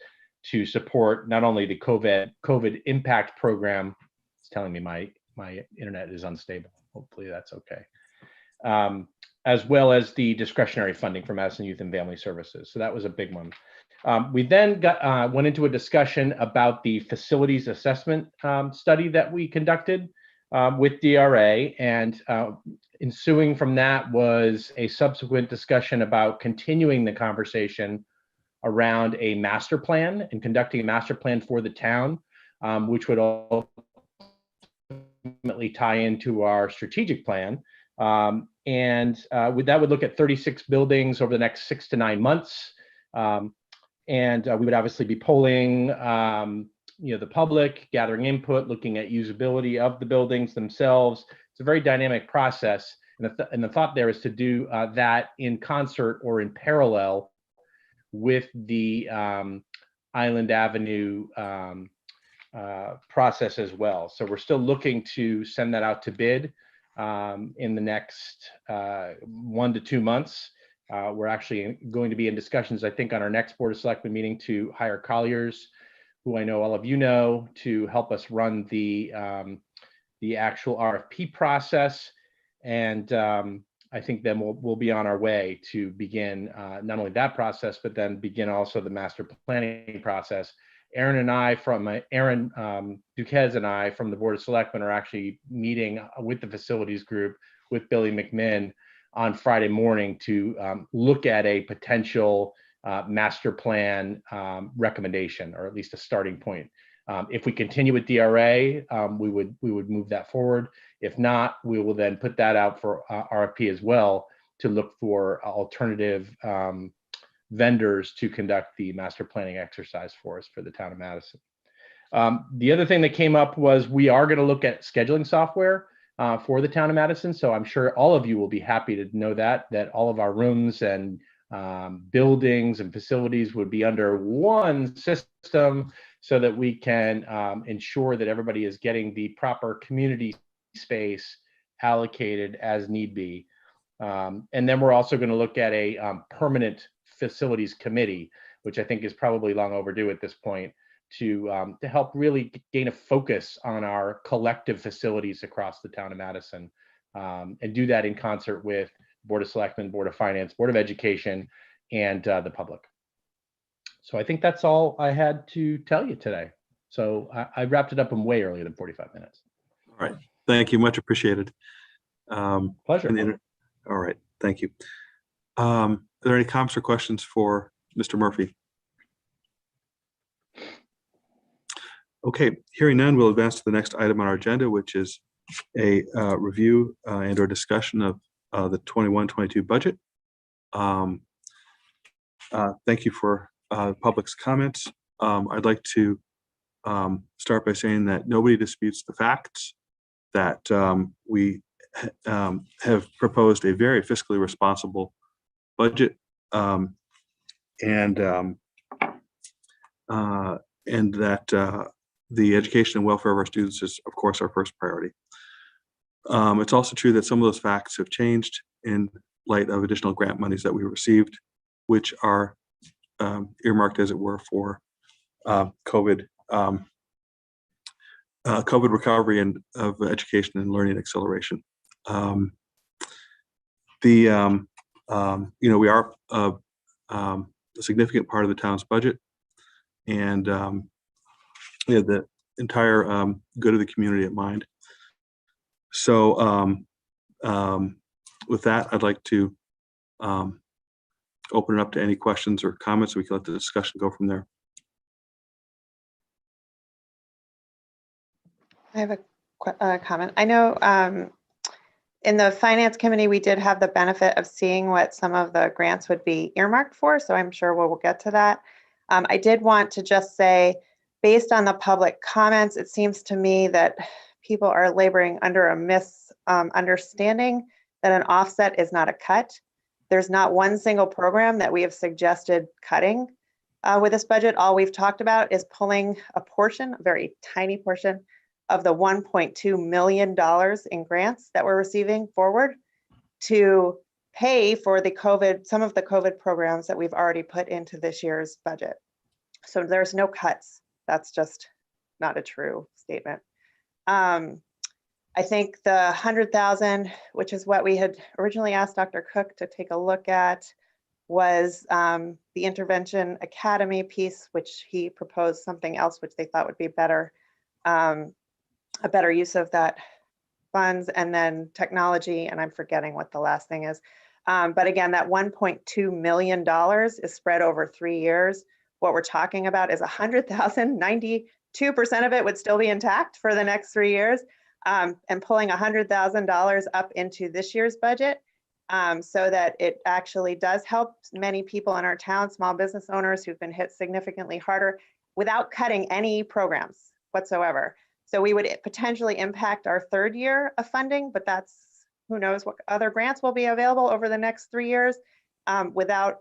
to support not only the COVID impact program. It's telling me my internet is unstable. Hopefully that's okay. As well as the discretionary funding for Madison Youth and Family Services. So that was a big one. We then went into a discussion about the facilities assessment study that we conducted with DRA, and ensuing from that was a subsequent discussion about continuing the conversation around a master plan and conducting a master plan for the town, which would ultimately tie into our strategic plan. That would look at 36 buildings over the next 6 to 9 months. We would obviously be polling the public, gathering input, looking at usability of the buildings themselves. It's a very dynamic process. And the thought there is to do that in concert or in parallel with the Island Avenue process as well. So we're still looking to send that out to bid in the next 1 to 2 months. We're actually going to be in discussions, I think, on our next Board of Selectmen meeting to hire Colliers, who I know all of you know, to help us run the actual RFP process. And I think then we'll be on our way to begin not only that process, but then begin also the master planning process. Aaron Duquez and I from the Board of Selectmen are actually meeting with the facilities group with Billy McMinn on Friday morning to look at a potential master plan recommendation, or at least a starting point. If we continue with DRA, we would move that forward. If not, we will then put that out for RFP as well to look for alternative vendors to conduct the master planning exercise for us for the town of Madison. The other thing that came up was we are going to look at scheduling software for the town of Madison. So I'm sure all of you will be happy to know that all of our rooms and buildings and facilities would be under one system so that we can ensure that everybody is getting the proper community space allocated as need be. And then we're also going to look at a permanent facilities committee, which I think is probably long overdue at this point, to help really gain a focus on our collective facilities across the town of Madison, and do that in concert with Board of Selectmen, Board of Finance, Board of Education, and the public. So I think that's all I had to tell you today. So I wrapped it up in way earlier than 45 minutes. All right. Thank you. Much appreciated. Pleasure. All right. Thank you. Are there any comments or questions for Mr. Murphy? Okay, hearing none, we'll advance to the next item on our agenda, which is a review and or discussion of the 21-22 budget. Thank you for the public's comments. I'd like to start by saying that nobody disputes the facts that we have proposed a very fiscally responsible budget, and that the education and welfare of our students is, of course, our first priority. It's also true that some of those facts have changed in light of additional grant monies that we received, which are earmarked, as it were, for COVID recovery and of education and learning acceleration. We are a significant part of the town's budget, and the entire good of the community at mind. So with that, I'd like to open it up to any questions or comments. We can let the discussion go from there. I have a comment. I know in the finance committee, we did have the benefit of seeing what some of the grants would be earmarked for, so I'm sure we'll get to that. I did want to just say, based on the public comments, it seems to me that people are laboring under a misunderstanding that an offset is not a cut. There's not one single program that we have suggested cutting with this budget. All we've talked about is pulling a portion, a very tiny portion, of the $1.2 million in grants that we're receiving forward to pay for the some of the COVID programs that we've already put into this year's budget. So there's no cuts. That's just not a true statement. I think the 100,000, which is what we had originally asked Dr. Cook to take a look at, was the Intervention Academy piece, which he proposed something else, which they thought would be better, a better use of that funds, and then technology, and I'm forgetting what the last thing is. But again, that $1.2 million is spread over 3 years. What we're talking about is 100,000, 92% of it would still be intact for the next 3 years, and pulling $100,000 up into this year's budget so that it actually does help many people in our town, small business owners who've been hit significantly harder, without cutting any programs whatsoever. So we would potentially impact our third year of funding, but that's, who knows what other grants will be available over the next 3 years without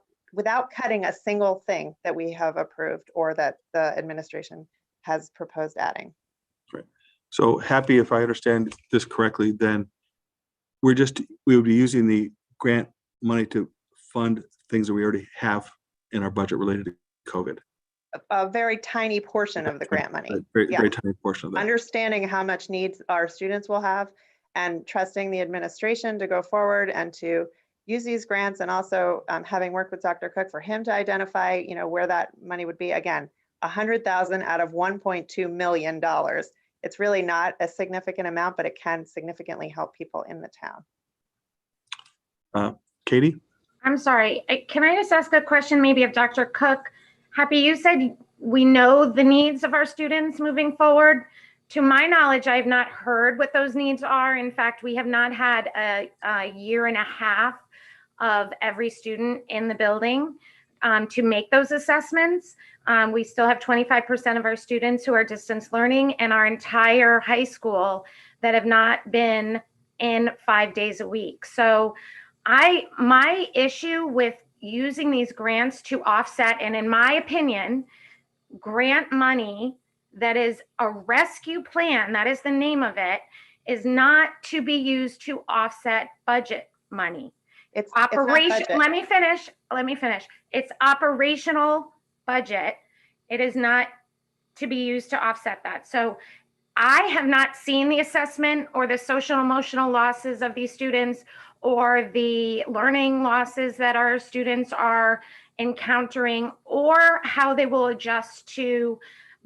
cutting a single thing that we have approved or that the administration has proposed adding. Right. So happy, if I understand this correctly, then we would be using the grant money to fund things that we already have in our budget related to COVID. A very tiny portion of the grant money. Very tiny portion of that. Understanding how much needs our students will have and trusting the administration to go forward and to use these grants, and also having worked with Dr. Cook for him to identify, where that money would be. Again, 100,000 out of $1.2 million. It's really not a significant amount, but it can significantly help people in the town. Katie? I'm sorry. Can I just ask a question maybe of Dr. Cook? Happy, you said we know the needs of our students moving forward. To my knowledge, I have not heard what those needs are. In fact, we have not had a year and a half of every student in the building. to make those assessments. We still have 25% of our students who are distance learning, and our entire high school that have not been in 5 days a week. So my issue with using these grants to offset, and in my opinion, grant money that is a rescue plan, that is the name of it, is not to be used to offset budget money. It's operation. not budget. Let me finish. It's operational budget. It is not to be used to offset that. So I have not seen the assessment or the social emotional losses of these students or the learning losses that our students are encountering, or how they will adjust to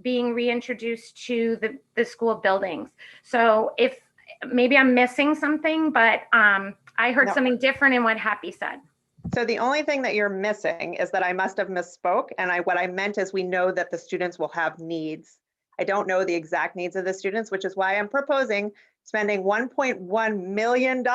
being reintroduced to the school buildings. So if maybe I'm missing something, but I heard something different in what Happy said. So the only thing that you're missing is that I must have misspoke. And what I meant is we know that the students will have needs. I don't know the exact needs of the students, which is why I'm proposing spending $1.1 million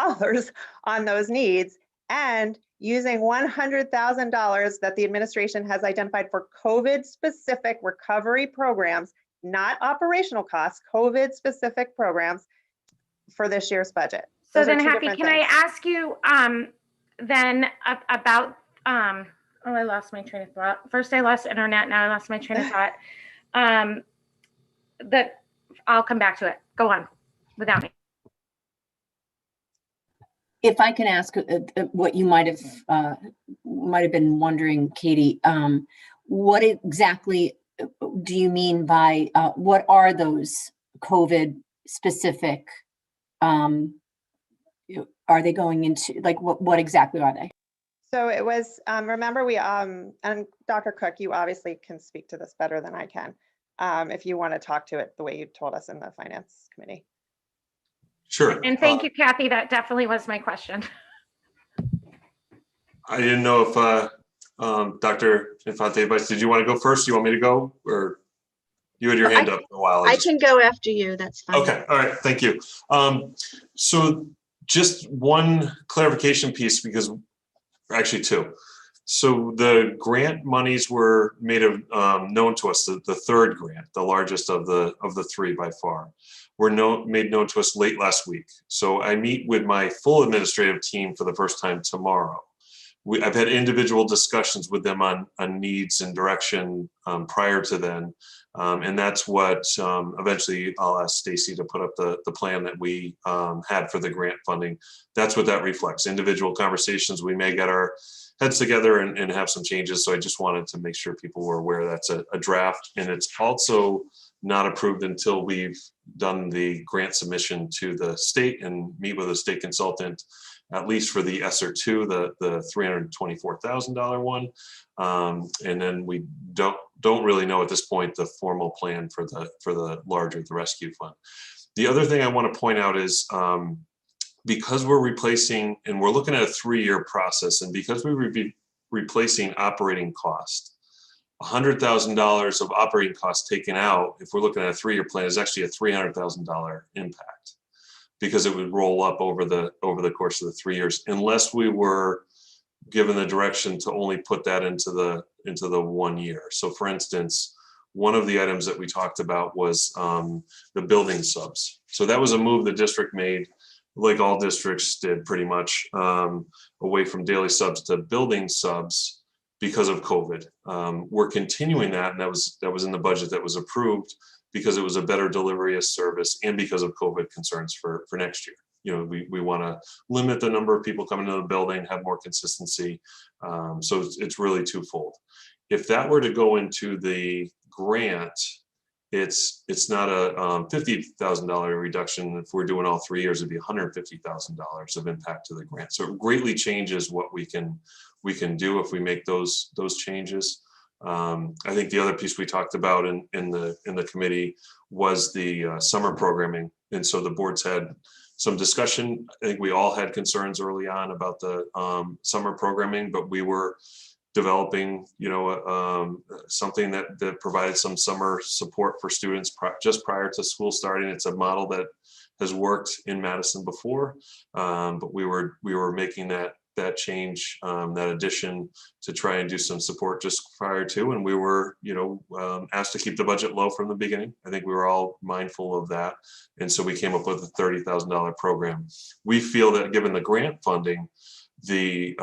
on those needs and using $100,000 that the administration has identified for COVID-specific recovery programs, not operational costs, COVID-specific programs for this year's budget. So Those are then, two Happy, different can I things. ask you then about, oh, I lost my train of thought. First I lost internet, now I lost my train of thought. I'll come back to it. Go on without me. If I can ask what you might have been wondering, Katie, what exactly do you mean by what are those COVID specific? Are they going into, like, what exactly are they? So it was, remember we, and Dr. Cook, you obviously can speak to this better than I can, if you want to talk to it the way you told us in the finance committee. Sure. And thank you, Kathy. That definitely was my question. I didn't know if Dr. Infante, did you want to go first? You want me to go, or you had your hand up for a while? I can go after you. That's fine. Okay. All right. Thank you. So just one clarification piece, because actually two. So the grant monies were made known to us. The third grant, the largest of the three by far, were made known to us late last week. So I meet with my full administrative team for the first time tomorrow. I've had individual discussions with them on needs and direction prior to then. And that's what eventually I'll ask Stacy to put up the plan that we had for the grant funding. That's what that reflects. Individual conversations. We may get our heads together and have some changes. So I just wanted to make sure people were aware that's a draft, and it's also not approved until we've done the grant submission to the state and meet with a state consultant, at least for the ESSER 2, the $324,000 one. And then we don't really know at this point the formal plan for the larger, the rescue fund. The other thing I want to point out is because we're replacing, and we're looking at a 3-year process, and because we would be replacing operating cost, $100,000 of operating costs taken out, if we're looking at a 3-year plan, is actually a $300,000 impact, because it would roll up over the course of the 3 years, unless we were given the direction to only put that into the 1 year. So for instance, one of the items that we talked about was the building subs. So that was a move the district made, like all districts did pretty much, away from daily subs to building subs because of COVID. We're continuing that, and that was in the budget that was approved, because it was a better delivery of service and because of COVID concerns for next year. You know, we want to limit the number of people coming to the building, have more consistency. So it's really twofold. If that were to go into the grant, it's not a $50,000 reduction. If we're doing all 3 years, it'd be $150,000 of impact to the grant. So it greatly changes what we can do if we make those changes. I think the other piece we talked about in the committee was the summer programming, and so the boards had some discussion. I think we all had concerns early on about the summer programming, but we were developing, something that provided some summer support for students just prior to school starting. It's a model that has worked in Madison before, but we were making that that change, that addition to try and do some support just prior to, and we were, asked to keep the budget low from the beginning. I think we were all mindful of that. And so we came up with a $30,000 program. We feel that given the grant funding, the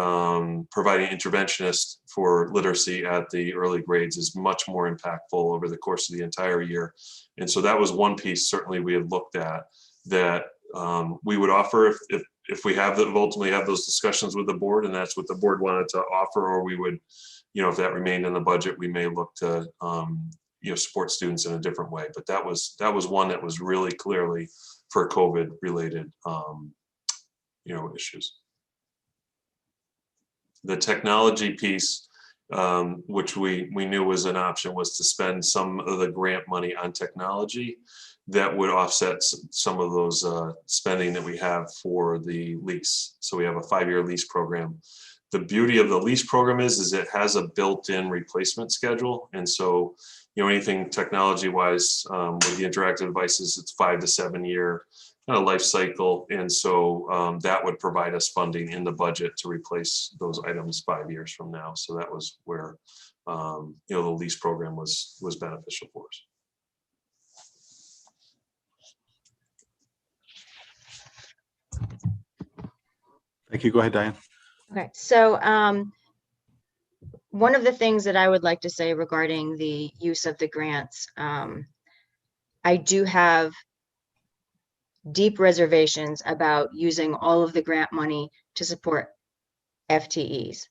providing interventionists for literacy at the early grades is much more impactful over the course of the entire year. And so that was one piece certainly we had looked at that we would offer if we ultimately have those discussions with the board, and that's what the board wanted to offer, or we would, if that remained in the budget, we may look to support students in a different way. But that was one that was really clearly for COVID related issues. The technology piece, which we knew was an option, was to spend some of the grant money on technology that would offset some of those spending that we have for the lease. So we have a 5-year lease program. The beauty of the lease program is it has a built-in replacement schedule. And so, anything technology-wise with the interactive devices, it's 5 to 7 year kind of life cycle. And so that would provide us funding in the budget to replace those items 5 years from now. So that was where the lease program was beneficial for us. Thank you. Go ahead, Diane. Okay, so one of the things that I would like to say regarding the use of the grants, I do have deep reservations about using all of the grant money to support FTEs.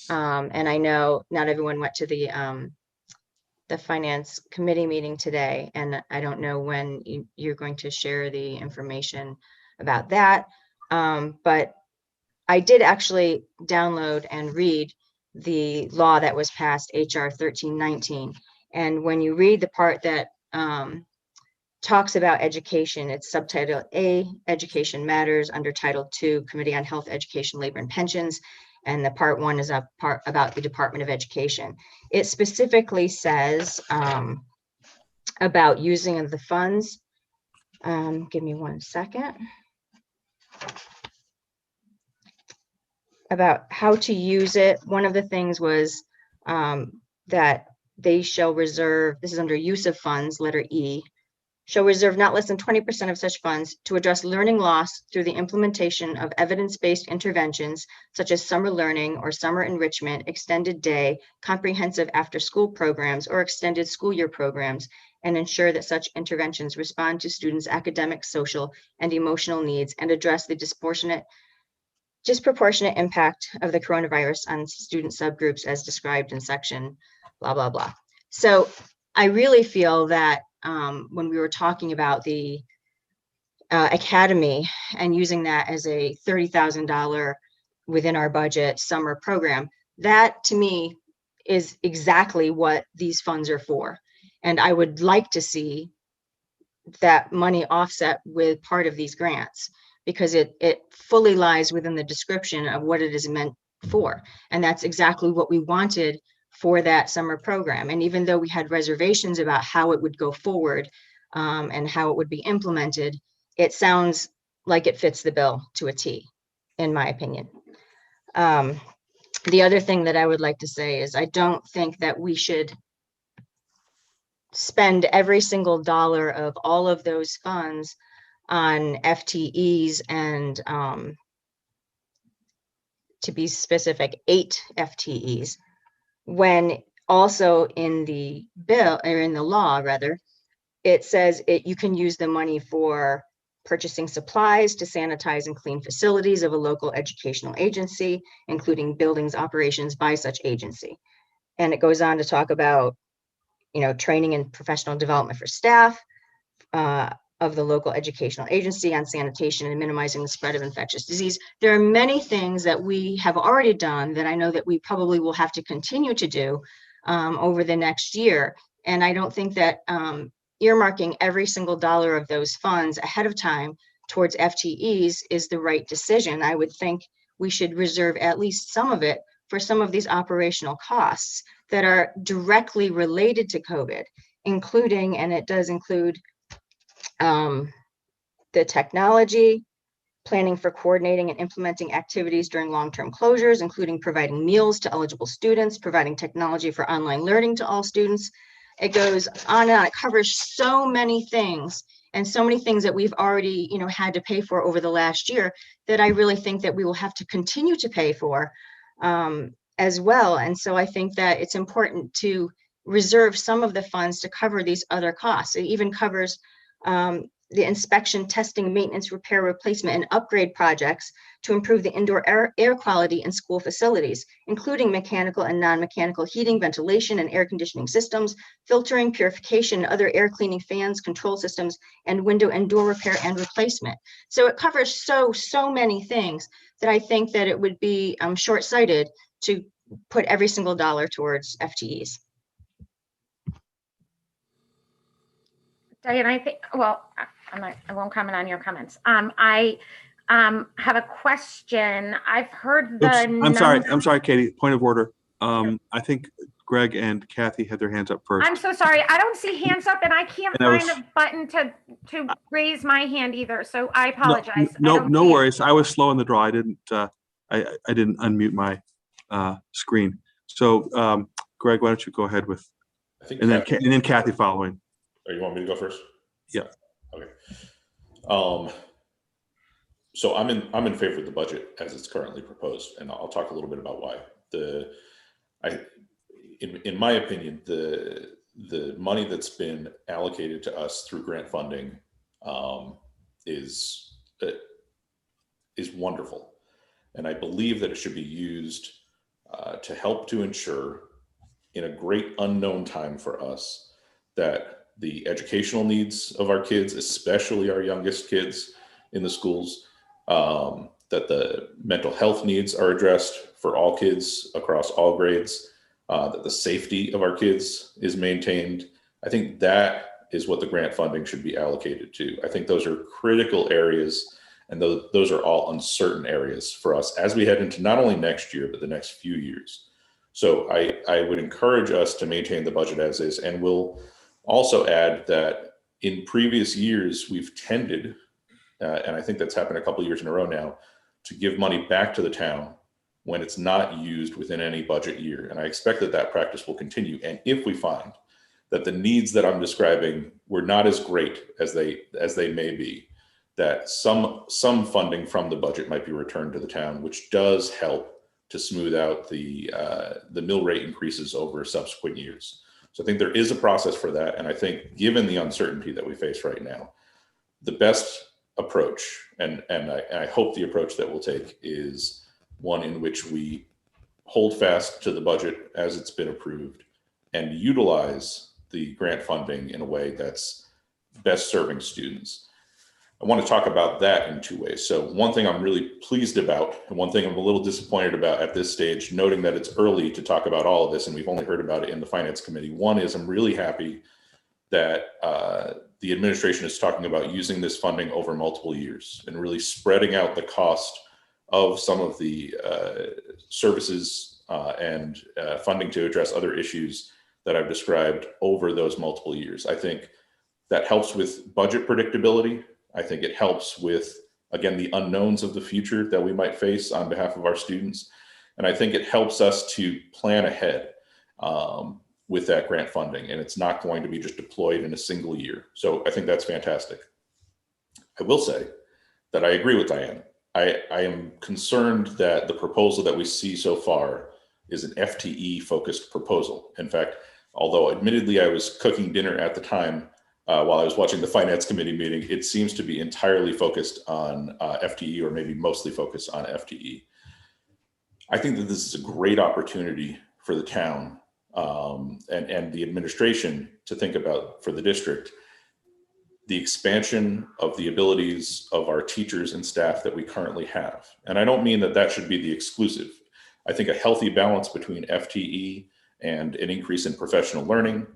And I know not everyone went to the finance committee meeting today, and I don't know when you're going to share the information about that. But I did actually download and read the law that was passed, HR 1319. And when you read the part that talks about education, it's subtitle A, Education Matters, under Title II, Committee on Health, Education, Labor, and Pensions. And the part 1 is a part about the Department of Education. It specifically says about using of the funds. Give me 1 second. About how to use it. One of the things was that they shall reserve, this is under use of funds, letter E, shall reserve not less than 20% of such funds to address learning loss through the implementation of evidence-based interventions such as summer learning or summer enrichment, extended day, comprehensive after-school programs, or extended school year programs, and ensure that such interventions respond to students' academic, social, and emotional needs and address the disproportionate impact of the coronavirus on student subgroups as described in section blah, blah, blah. So I really feel that when we were talking about the academy and using that as a $30,000 within our budget summer program, that to me is exactly what these funds are for. And I would like to see that money offset with part of these grants, because it fully lies within the description of what it is meant for. And that's exactly what we wanted for that summer program. And even though we had reservations about how it would go forward and how it would be implemented, it sounds like it fits the bill to a T, in my opinion. The other thing that I would like to say is I don't think that we should spend every single dollar of all of those funds on FTEs and to be specific, 8 FTEs, when also in the bill, or in the law rather, it says you can use the money for purchasing supplies to sanitize and clean facilities of a local educational agency, including buildings operations by such agency. And it goes on to talk about, training and professional development for staff of the local educational agency on sanitation and minimizing the spread of infectious disease. There are many things that we have already done that I know that we probably will have to continue to do over the next year. And I don't think that earmarking every single dollar of those funds ahead of time towards FTEs is the right decision. I would think we should reserve at least some of it for some of these operational costs that are directly related to COVID, including, and it does include the technology, planning for coordinating and implementing activities during long-term closures, including providing meals to eligible students, providing technology for online learning to all students. It goes on and on. It covers so many things, and so many things that we've already, had to pay for over the last year that I really think that we will have to continue to pay for as well. And so I think that it's important to reserve some of the funds to cover these other costs. It even covers the inspection, testing, maintenance, repair, replacement, and upgrade projects to improve the indoor air quality in school facilities, including mechanical and non-mechanical heating, ventilation, and air conditioning systems, filtering, purification, other air cleaning fans, control systems, and window and door repair and replacement. So it covers so many things that I think that it would be short-sighted to put every single dollar towards FTEs. Diane, I think, well, I won't comment on your comments. I have a question. I've heard the Oops, I'm sorry, Katie, point of order. I think Greg and Kathy had their hands up first. I'm so sorry. I don't see hands up and I can't find a button to raise my hand either. So I apologize. No worries. I was slow in the draw. I didn't unmute my screen. So Greg, why don't you go ahead with, and then Kathy following. Or you want me to go first? Yeah. Okay. So I'm in favor of the budget as it's currently proposed, and I'll talk a little bit about why. In my opinion, the money that's been allocated to us through grant funding is wonderful, and I believe that it should be used to help to ensure, in a great unknown time for us, that the educational needs of our kids, especially our youngest kids in the schools, that the mental health needs are addressed for all kids across all grades, that the safety of our kids is maintained. I think that is what the grant funding should be allocated to. I think those are critical areas, and those are all uncertain areas for us as we head into not only next year, but the next few years. So I would encourage us to maintain the budget as is, and we'll also add that in previous years, we've tended, and I think that's happened a couple of years in a row now, to give money back to the town when it's not used within any budget year. And I expect that practice will continue. And if we find that the needs that I'm describing were not as great as they may be, that some funding from the budget might be returned to the town, which does help to smooth out the mill rate increases over subsequent years. So I think there is a process for that. And I think, given the uncertainty that we face right now, the best approach, and I hope the approach that we'll take, is one in which we hold fast to the budget as it's been approved and utilize the grant funding in a way that's best serving students. I want to talk about that in two ways. So one thing I'm really pleased about, and one thing I'm a little disappointed about at this stage, noting that it's early to talk about all of this, and we've only heard about it in the Finance Committee. One is, I'm really happy that the administration is talking about using this funding over multiple years and really spreading out the cost of some of the services and funding to address other issues that I've described over those multiple years. I think that helps with budget predictability. I think it helps with, again, the unknowns of the future that we might face on behalf of our students. And I think it helps us to plan ahead with that grant funding, and it's not going to be just deployed in a single year. So I think that's fantastic. I will say that I agree with Diane. I am concerned that the proposal that we see so far is an FTE focused proposal. In fact, although admittedly I was cooking dinner at the time, while I was watching the Finance Committee meeting, it seems to be entirely focused on FTE, or maybe mostly focused on FTE. I think that this is a great opportunity for the town and the administration to think about, for the district, the expansion of the abilities of our teachers and staff that we currently have. And I don't mean that that should be the exclusive. I think a healthy balance between FTE and an increase in professional learning,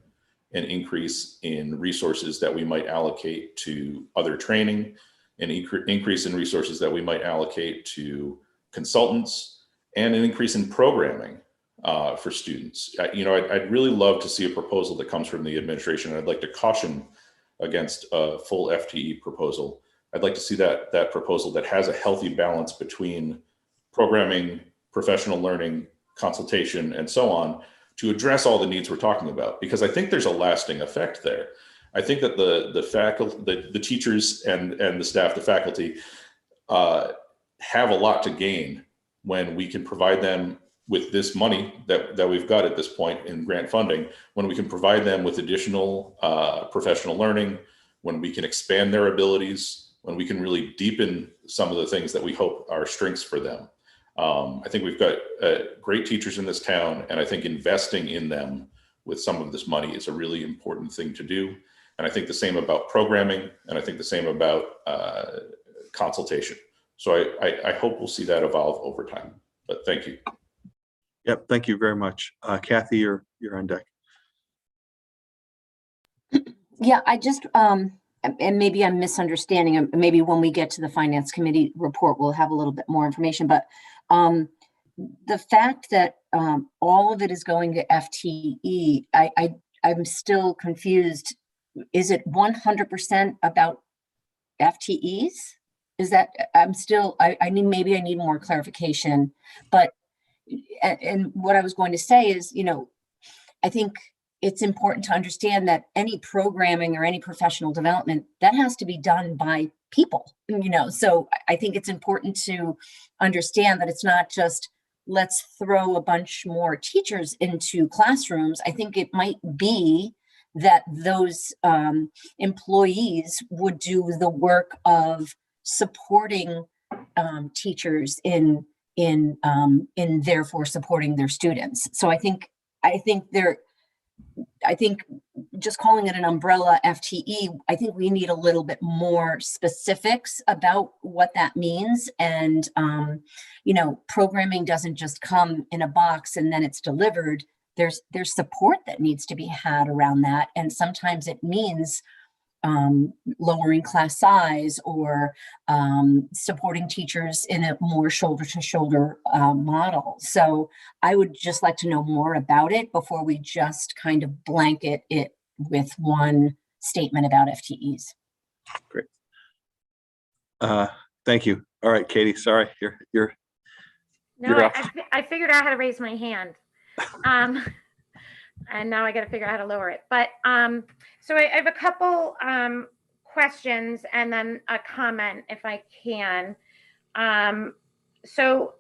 an increase in resources that we might allocate to other training, an increase in resources that we might allocate to consultants, and an increase in programming for students. I'd really love to see a proposal that comes from the administration. I'd like to caution against a full FTE proposal, I'd like to see that proposal that has a healthy balance between programming, professional learning, consultation, and so on, to address all the needs we're talking about, because I think there's a lasting effect there. I think that the faculty, the teachers and the staff, the faculty, have a lot to gain when we can provide them with this money that we've got at this point in grant funding, when we can provide them with additional professional learning, when we can expand their abilities, when we can really deepen some of the things that we hope are strengths for them. I think we've got great teachers in this town, and I think investing in them with some of this money is a really important thing to do. And I think the same about programming, and I think the same about consultation. So I hope we'll see that evolve over time, but thank you. Yep, thank you very much. Kathy, you're on deck. Yeah, I just, and maybe I'm misunderstanding, and maybe when we get to the Finance Committee report, we'll have a little bit more information, but the fact that all of it is going to FTE, I'm still confused. Is it 100% about FTEs? Is that, I need, maybe I need more clarification, but, and what I was going to say is, you know, I think it's important to understand that any programming or any professional development, that has to be done by people, you know, so I think it's important to understand that it's not just, let's throw a bunch more teachers into classrooms. I think it might be that those employees would do the work of supporting teachers in therefore supporting their students. So I think just calling it an umbrella FTE, I think we need a little bit more specifics about what that means. And, you know, programming doesn't just come in a box and then it's delivered. There's support that needs to be had around that. And sometimes it means lowering class size or supporting teachers in a more shoulder-to-shoulder model. So I would just like to know more about it before we just kind of blanket it with one statement about FTEs. Great. Thank you. All right, Katie, sorry, you're up. I figured out how to raise my hand. And now I got to figure out how to lower it. But so I have a couple questions and then a comment if I can. So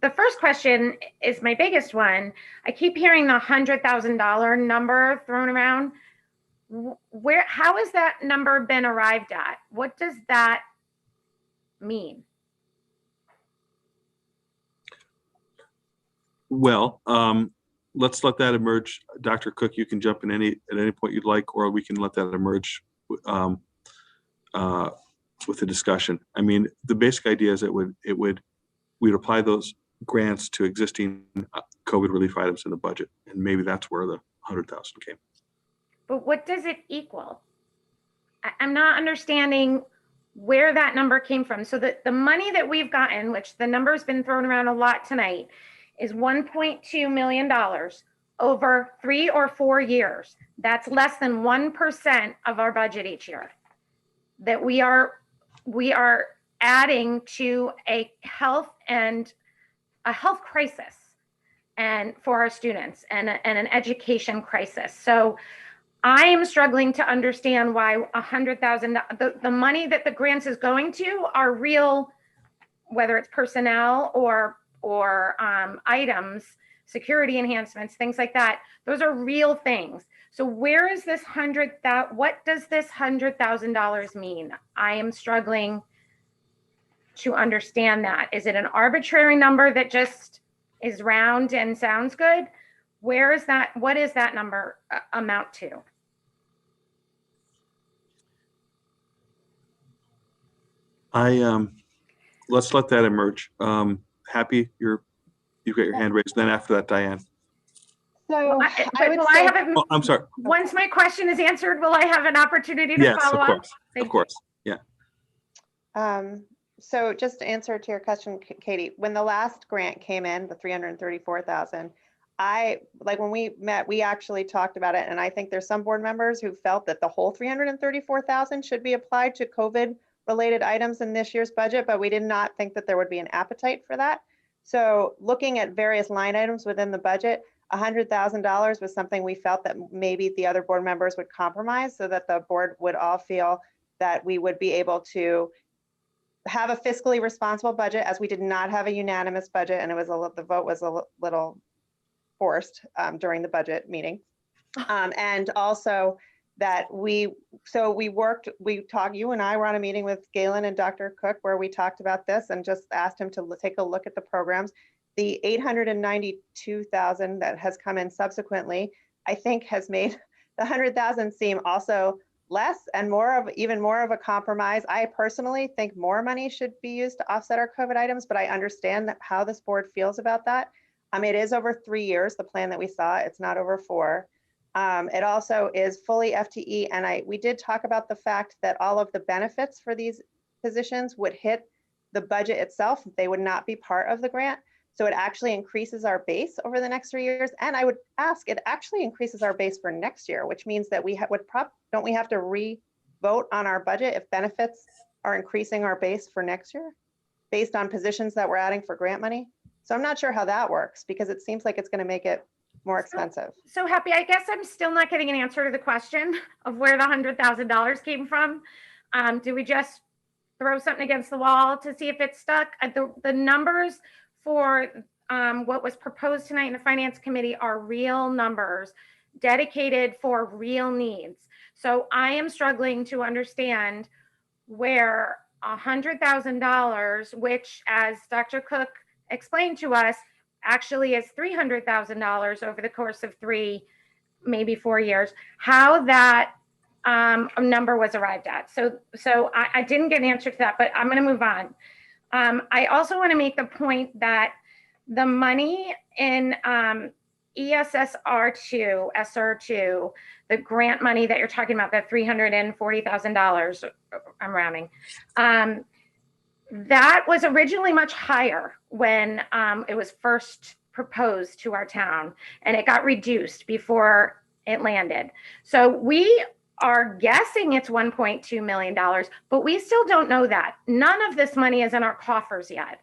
the first question is my biggest one. I keep hearing the $100,000 number thrown around. How has that number been arrived at? What does that mean? Well, let's let that emerge. Dr. Cook, you can jump in at any point you'd like, or we can let that emerge with the discussion. I mean, the basic idea is that we'd apply those grants to existing COVID relief items in the budget, and maybe that's where the 100,000 came. But what does it equal? I'm not understanding where that number came from. So the money that we've gotten, which the number's been thrown around a lot tonight, is $1.2 million over 3 or 4 years. That's less than 1% of our budget each year that we are adding to a health crisis and for our students and an education crisis. So I am struggling to understand why $100,000, the money that the grants is going to are real, whether it's personnel or items, security enhancements, things like that. Those are real things. So where is this what does this $100,000 mean? I am struggling to understand that. Is it an arbitrary number that just is round and sounds good? Where is that? What is that number amount to? Let's let that emerge. Happy, you've got your hand raised. Then after that, Diane. So I'm sorry. Once my question is answered, will I have an opportunity to follow up? Of course. Yeah. So just to answer to your question, Katie, when the last grant came in, the 334,000, when we met, we actually talked about it. And I think there's some board members who felt that the whole 334,000 should be applied to COVID related items in this year's budget, but we did not think that there would be an appetite for that. So looking at various line items within the budget, $100,000 was something we felt that maybe the other board members would compromise so that the board would all feel that we would be able to have a fiscally responsible budget, as we did not have a unanimous budget, and the vote was a little forced during the budget meeting. And also that you and I were on a meeting with Galen and Dr. Cook where we talked about this and just asked him to take a look at the programs. The $892,000 that has come in subsequently, I think has made the $100,000 seem also less and even more of a compromise. I personally think more money should be used to offset our COVID items, but I understand how this board feels about that. It is over 3 years, the plan that we saw, it's not over 4. It also is fully FTE, and we did talk about the fact that all of the benefits for these positions would hit the budget itself. They would not be part of the grant. So it actually increases our base over the next 3 years. And I would ask, it actually increases our base for next year, which means that don't we have to re-vote on our budget if benefits are increasing our base for next year based on positions that we're adding for grant money? So I'm not sure how that works because it seems like it's going to make it more expensive. So Happy, I guess I'm still not getting an answer to the question of where the $100,000 came from. Do we just throw something against the wall to see if it's stuck? The numbers for what was proposed tonight in the Finance Committee are real numbers dedicated for real needs. So I am struggling to understand where $100,000, which as Dr. Cook explained to us, actually is $300,000 over the course of 3, maybe 4 years, how that number was arrived at. So I didn't get an answer to that, but I'm going to move on. I also want to make the point that the money in ESSR2, SR2, the grant money that you're talking about, that $340,000, I'm rounding, that was originally much higher when it was first proposed to our town, and it got reduced before it landed. So we are guessing it's $1.2 million, but we still don't know that. None of this money is in our coffers yet.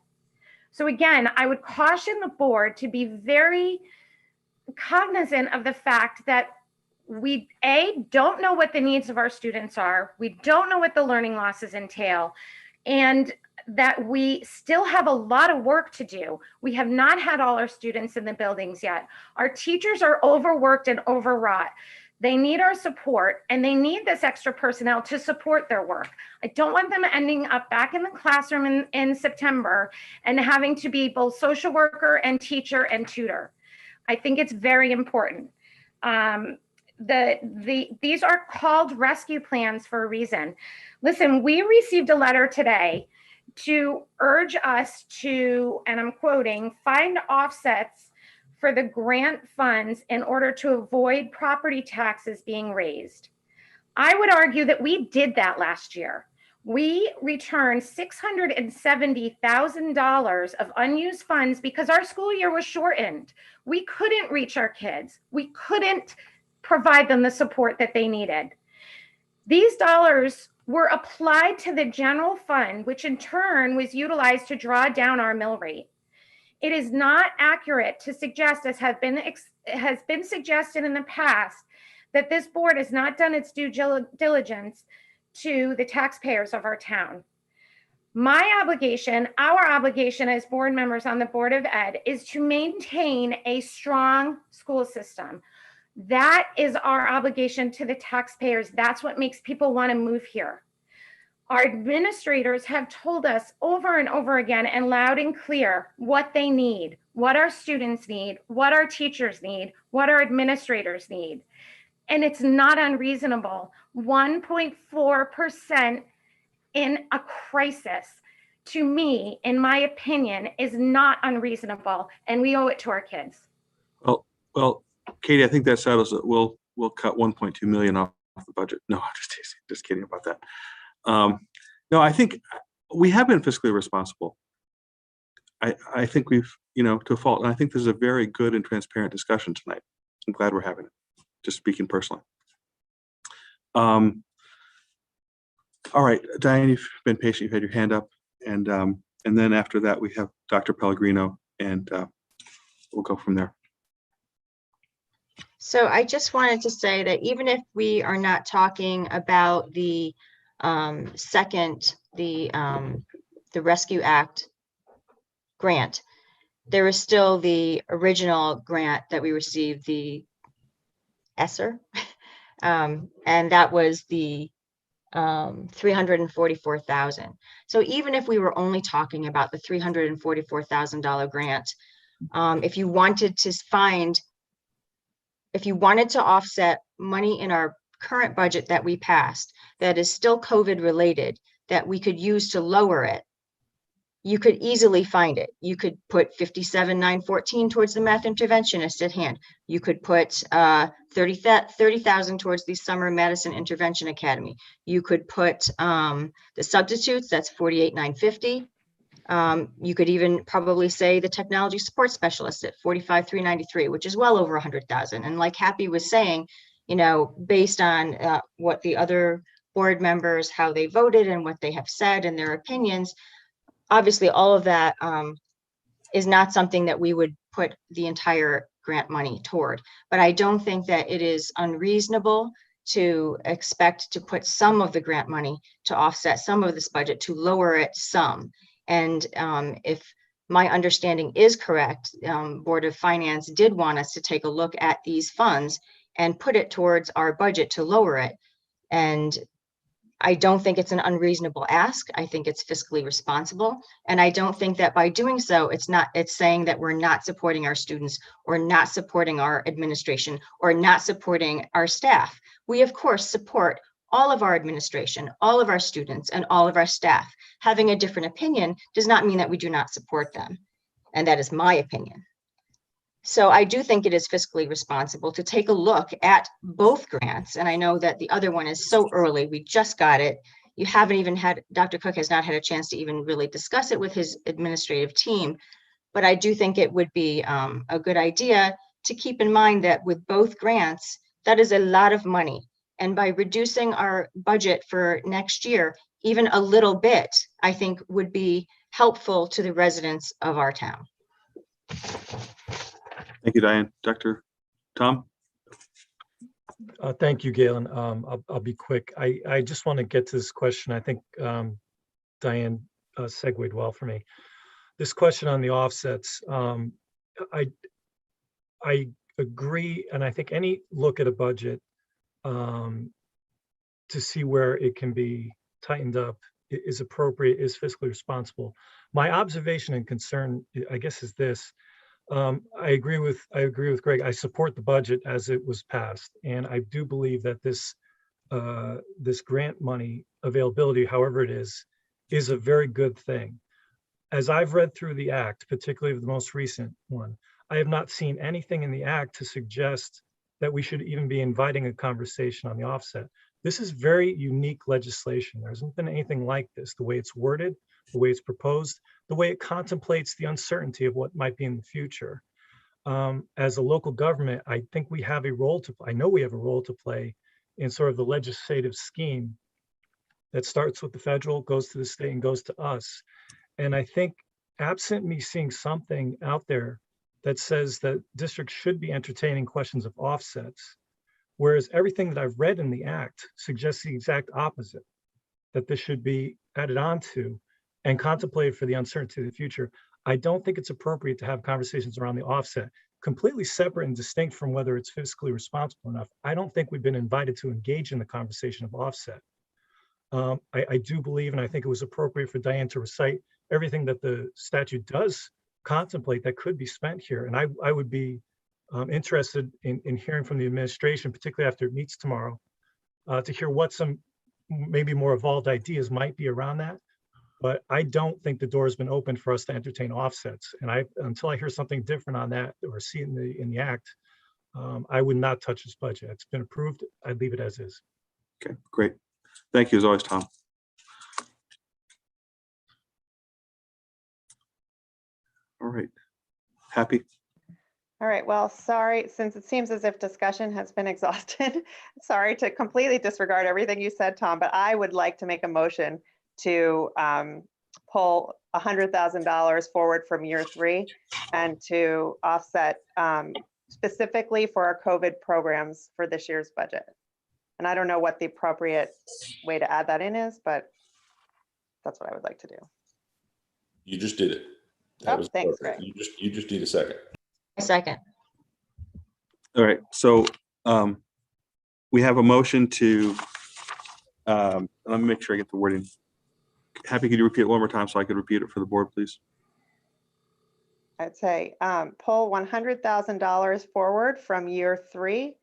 So again, I would caution the board to be very cognizant of the fact that we, don't know what the needs of our students are. We don't know what the learning losses entail, and that we still have a lot of work to do. We have not had all our students in the buildings yet. Our teachers are overworked and overwrought. They need our support, and they need this extra personnel to support their work. I don't want them ending up back in the classroom in September and having to be both social worker and teacher and tutor. I think it's very important. These are called rescue plans for a reason. Listen, we received a letter today to urge us to, and I'm quoting, find offsets for the grant funds in order to avoid property taxes being raised. I would argue that we did that last year. We returned $670,000 of unused funds because our school year was shortened. We couldn't reach our kids. We couldn't provide them the support that they needed. These dollars were applied to the general fund, which in turn was utilized to draw down our mill rate. It is not accurate to suggest, as has been suggested in the past, that this board has not done its due diligence to the taxpayers of our town. My obligation, our obligation as board members on the Board of Ed, is to maintain a strong school system. That is our obligation to the taxpayers. That's what makes people want to move here. Our administrators have told us over and over again and loud and clear what they need, what our students need, what our teachers need, what our administrators need. And it's not unreasonable. 1.4% in a crisis, to me, in my opinion, is not unreasonable, and we owe it to our kids. Well, Katie, I think that settles it. We'll cut 1.2 million off the budget. No, I'm just kidding about that. No, I think we have been fiscally responsible. I think we've, to a fault. And I think this is a very good and transparent discussion tonight. I'm glad we're having it, just speaking personally. All right, Diane, you've been patient. You've had your hand up, and then after that we have Dr. Pellegrino, and we'll go from there. So I just wanted to say that even if we are not talking about the the Rescue Act grant, there is still the original grant that we received, the ESSER, and that was the $344,000. So even if we were only talking about the $344,000 grant, if you wanted to offset money in our current budget that we passed that is still COVID related that we could use to lower it, you could easily find it. You could put 57,914 towards the math interventionist at hand. You could put 30,000 towards the Summer Madison Intervention Academy. You could put the substitutes, that's 48,950. You could even probably say the technology support specialist at 45,393, which is well over 100,000. And like Happy was saying, you know, based on what the other board members, how they voted and what they have said and their opinions, obviously all of that is not something that we would put the entire grant money toward. But I don't think that it is unreasonable to expect to put some of the grant money to offset some of this budget, to lower it some. And if my understanding is correct, Board of Finance did want us to take a look at these funds and put it towards our budget to lower it. And I don't think it's an unreasonable ask. I think it's fiscally responsible. And I don't think that by doing so, it's saying that we're not supporting our students or not supporting our administration or not supporting our staff. We of course support all of our administration, all of our students, and all of our staff. Having a different opinion does not mean that we do not support them. And that is my opinion. So I do think it is fiscally responsible to take a look at both grants. And I know that the other one is so early, we just got it. You haven't even had, Dr. Cook has not had a chance to even really discuss it with his administrative team. But I do think it would be a good idea to keep in mind that with both grants, that is a lot of money. And by reducing our budget for next year, even a little bit, I think would be helpful to the residents of our town. Thank you, Diane. Dr. Tom? Thank you, Galen. I'll be quick. I just want to get to this question. I think Diane segued well for me. This question on the offsets, I agree, and I think any look at a budget to see where it can be tightened up is appropriate, is fiscally responsible. My observation and concern, I guess, is this. I agree with Greg. I support the budget as it was passed, and I do believe that this grant money availability, however it is a very good thing. As I've read through the act, particularly the most recent one, I have not seen anything in the act to suggest that we should even be inviting a conversation on the offset. This is very unique legislation. There hasn't been anything like this, the way it's worded, the way it's proposed, the way it contemplates the uncertainty of what might be in the future. As a local government, I think we have a role to play. I know we have a role to play in sort of the legislative scheme that starts with the federal, goes to the state, and goes to us. And I think absent me seeing something out there that says that districts should be entertaining questions of offsets, whereas everything that I've read in the act suggests the exact opposite, that this should be added on to and contemplated for the uncertainty of the future. I don't think it's appropriate to have conversations around the offset, completely separate and distinct from whether it's fiscally responsible enough. I don't think we've been invited to engage in the conversation of offset. I do believe, and I think it was appropriate for Diane to recite everything that the statute does contemplate that could be spent here. And I would be interested in hearing from the administration, particularly after it meets tomorrow, to hear what some maybe more evolved ideas might be around that. But I don't think the door has been opened for us to entertain offsets. And until I hear something different on that or see it in the act, I would not touch this budget. It's been approved. I'd leave it as is. Okay, great. Thank you as always, Tom. All right, Happy? All right, well, sorry, since it seems as if discussion has been exhausted, sorry to completely disregard everything you said, Tom, but I would like to make a motion to pull $100,000 forward from year 3 and to offset specifically for our COVID programs for this year's budget. And I don't know what the appropriate way to add that in is, but that's what I would like to do. You just did it. That was thanks, perfect. Greg. You just need a second. A second. All right, so we have a motion to, let me make sure I get the wording. Happy, could you repeat it one more time so I could repeat it for the board, please? I'd say pull $100,000 forward from year 3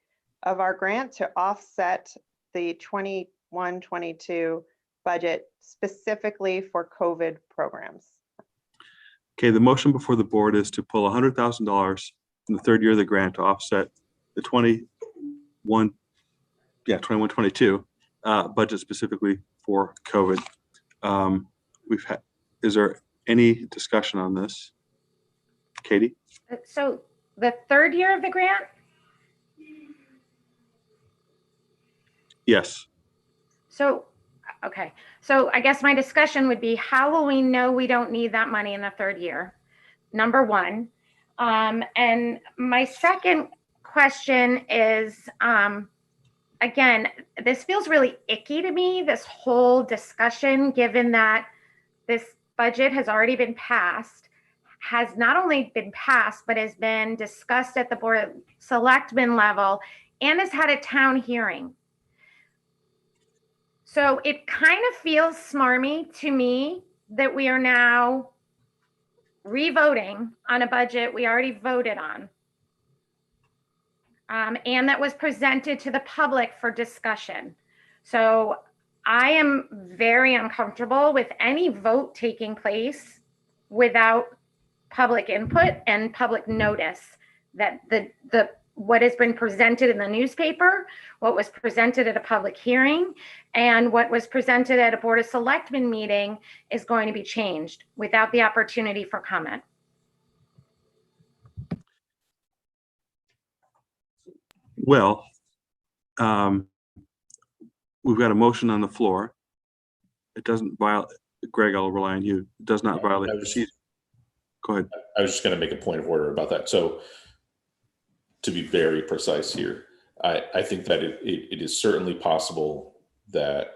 of our grant to offset the 21-22 budget specifically for COVID programs. Okay, the motion before the board is to pull $100,000 in the 3rd year of the grant to offset the 21-22 budget specifically for COVID. Is there any discussion on this? Katie? So the 3rd year of the grant? Yes. So, okay. So I guess my discussion would be, how will we know we don't need that money in the 3rd year? Number one. And my second question is, again, this feels really icky to me, this whole discussion, given that this budget has already been passed, has not only been passed, but has been discussed at the Board of Selectmen level and has had a town hearing. So it kind of feels smarmy to me that we are now re-voting on a budget we already voted on. And that was presented to the public for discussion. So I am very uncomfortable with any vote taking place without public input and public notice that what has been presented in the newspaper, what was presented at a public hearing, and what was presented at a Board of Selectmen meeting is going to be changed without the opportunity for comment. Well, we've got a motion on the floor. It doesn't violate, Greg, I'll rely on you. It does not violate the procedure. Go ahead. I was just going to make a point of order about that. So to be very precise here, I think that it is certainly possible that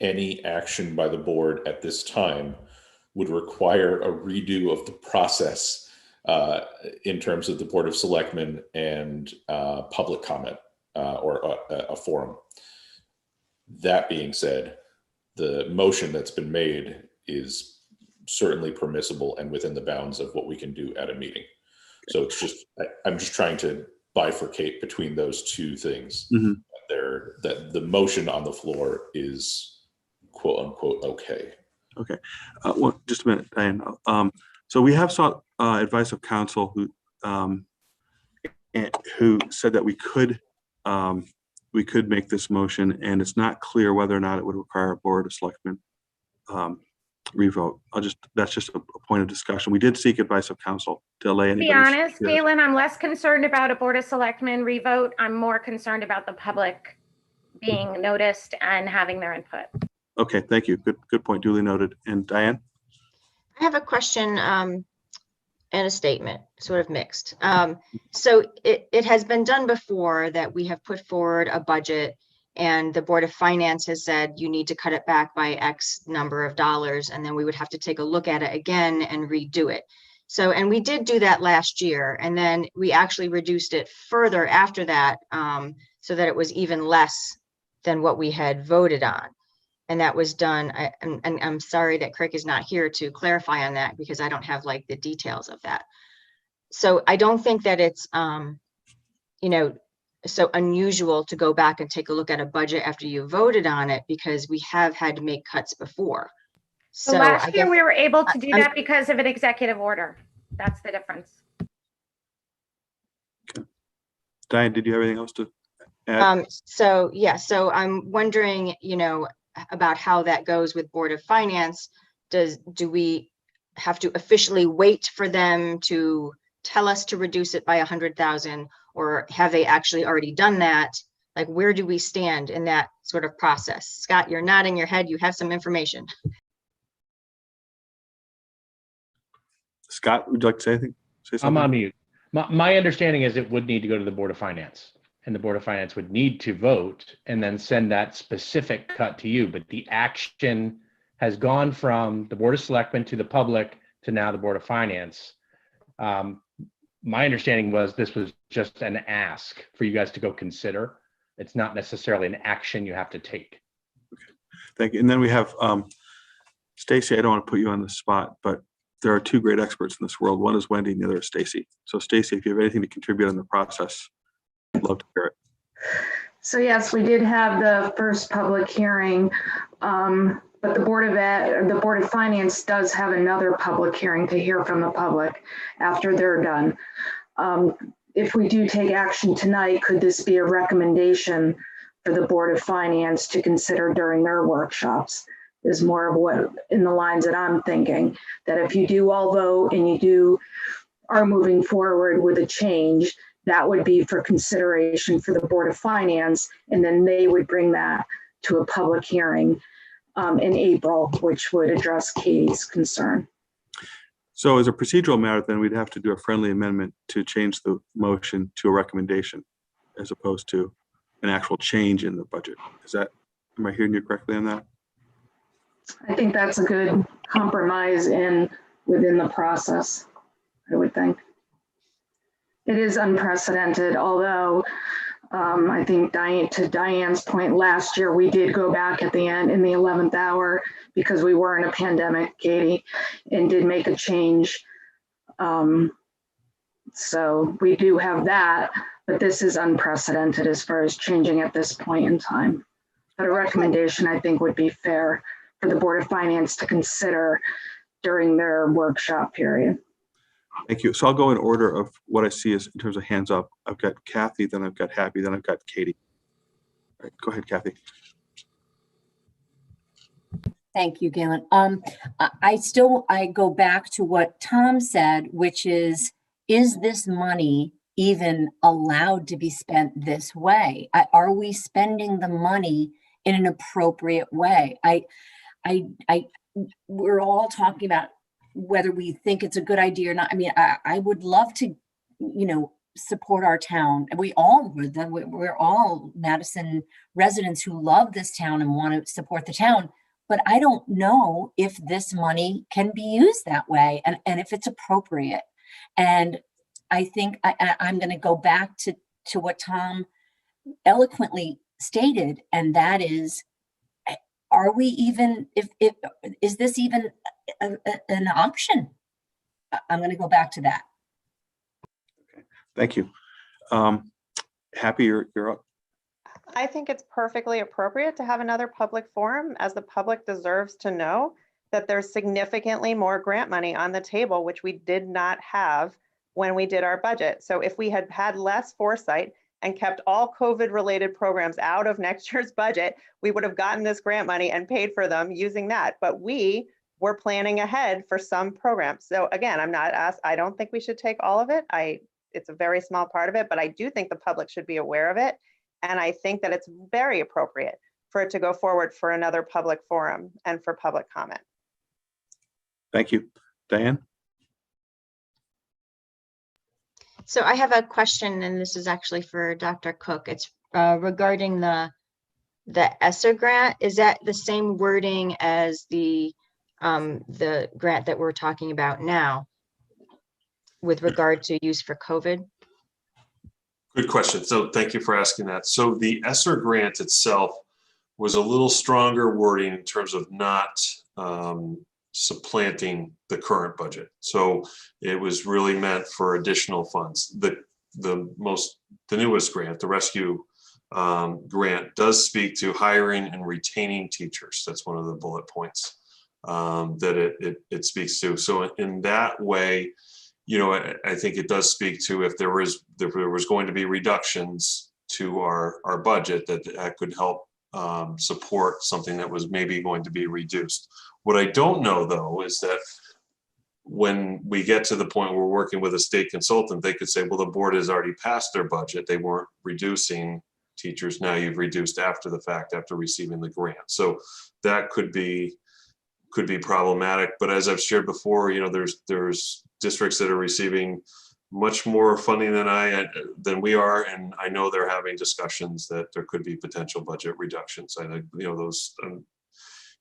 any action by the board at this time would require a redo of the process in terms of the Board of Selectmen and public comment or a forum. That being said, the motion that's been made is certainly permissible and within the bounds of what we can do at a meeting. So it's just, I'm just trying to bifurcate between those two things. Mm-hmm. That the motion on the floor is quote unquote okay. Okay. Well, just a minute, Diane. So we have sought advice of counsel who said that we could make this motion, and it's not clear whether or not it would require a Board of Selectmen revote. That's just a point of discussion. We did seek advice of counsel to allay To any. be honest, Galen, I'm less concerned about a Board of Selectmen revote. I'm more concerned about the public being noticed and having their input. Okay, thank you. Good point. Duly noted. And Diane? I have a question and a statement, sort of mixed. So it has been done before that we have put forward a budget and the Board of Finance has said you need to cut it back by X number of dollars, and then we would have to take a look at it again and redo it. So, and we did do that last year, and then we actually reduced it further after that so that it was even less than what we had voted on. And that was done, and I'm sorry that Craig is not here to clarify on that because I don't have like the details of that. So I don't think that it's, so unusual to go back and take a look at a budget after you voted on it because we have had to make cuts before. So last year we were able to do that because of an executive order. That's the difference. Okay. Diane, did you have anything else to add? So I'm wondering, about how that goes with Board of Finance. Do we have to officially wait for them to tell us to reduce it by 100,000, or have they actually already done that? Like, where do we stand in that sort of process? Scott, you're nodding your head. You have some information. Scott, would you like to say anything? Say I'm something? on mute. My understanding is it would need to go to the Board of Finance, and the Board of Finance would need to vote and then send that specific cut to you. But the action has gone from the Board of Selectmen to the public to now the Board of Finance. My understanding was this was just an ask for you guys to go consider. It's not necessarily an action you have to take. Thank you. And then we have Stacy. I don't want to put you on the spot, but there are two great experts in this world. One is Wendy and the other is Stacy. So Stacy, if you have anything to contribute on the process, I'd love to hear it. So yes, we did have the first public hearing, but the Board of Finance does have another public hearing to hear from the public after they're done. If we do take action tonight, could this be a recommendation for the Board of Finance to consider during their workshops? Is more of what in the lines that I'm thinking, that if you do all vote and you are moving forward with a change, that would be for consideration for the Board of Finance, and then they would bring that to a public hearing in April, which would address Katie's concern. So as a procedural matter, then we'd have to do a friendly amendment to change the motion to a recommendation as opposed to an actual change in the budget. Am I hearing you correctly on that? I think that's a good compromise within the process, I would think. It is unprecedented, although I think to Diane's point, last year we did go back at the end in the 11th hour because we were in a pandemic, Katie, and did make a change. So we do have that, but this is unprecedented as far as changing at this point in time. But a recommendation I think would be fair for the Board of Finance to consider during their workshop period. Thank you. So I'll go in order of what I see as in terms of hands up. I've got Kathy, then I've got Happy, then I've got Katie. All right, go ahead, Kathy. Thank you, Galen. I go back to what Tom said, which is this money even allowed to be spent this way? Are we spending the money in an appropriate way? We're all talking about whether we think it's a good idea or not. I mean, I would love to, support our town. We all would. We're all Madison residents who love this town and want to support the town. But I don't know if this money can be used that way and if it's appropriate. And I think I'm going to go back to what Tom eloquently stated, and that is, are we even, is this even an option? I'm going to go back to that. Okay, thank you. Happy, you're up. I think it's perfectly appropriate to have another public forum, as the public deserves to know that there's significantly more grant money on the table, which we did not have when we did our budget. So if we had had less foresight and kept all COVID-related programs out of next year's budget, we would have gotten this grant money and paid for them using that. But we were planning ahead for some programs. So again, I don't think we should take all of it. It's a very small part of it, but I do think the public should be aware of it. And I think that it's very appropriate for it to go forward for another public forum and for public comment. Thank you. Diane? So I have a question, and this is actually for Dr. Cook. It's regarding the ESSER grant. Is that the same wording as the grant that we're talking about now with regard to use for COVID? Good question. So thank you for asking that. So the ESSER grant itself was a little stronger wording in terms of not supplanting the current budget. So it was really meant for additional funds. The newest grant, the rescue grant, does speak to hiring and retaining teachers. That's one of the bullet points that it speaks to. So in that way, I think it does speak to if there was going to be reductions to our budget, that could help support something that was maybe going to be reduced. What I don't know, though, is that when we get to the point where we're working with a state consultant, they could say, well, the board has already passed their budget. They weren't reducing teachers. Now you've reduced after the fact, after receiving the grant. So that could be problematic. But as I've shared before, there's districts that are receiving much more funding than we are, and I know they're having discussions that there could be potential budget reductions. I think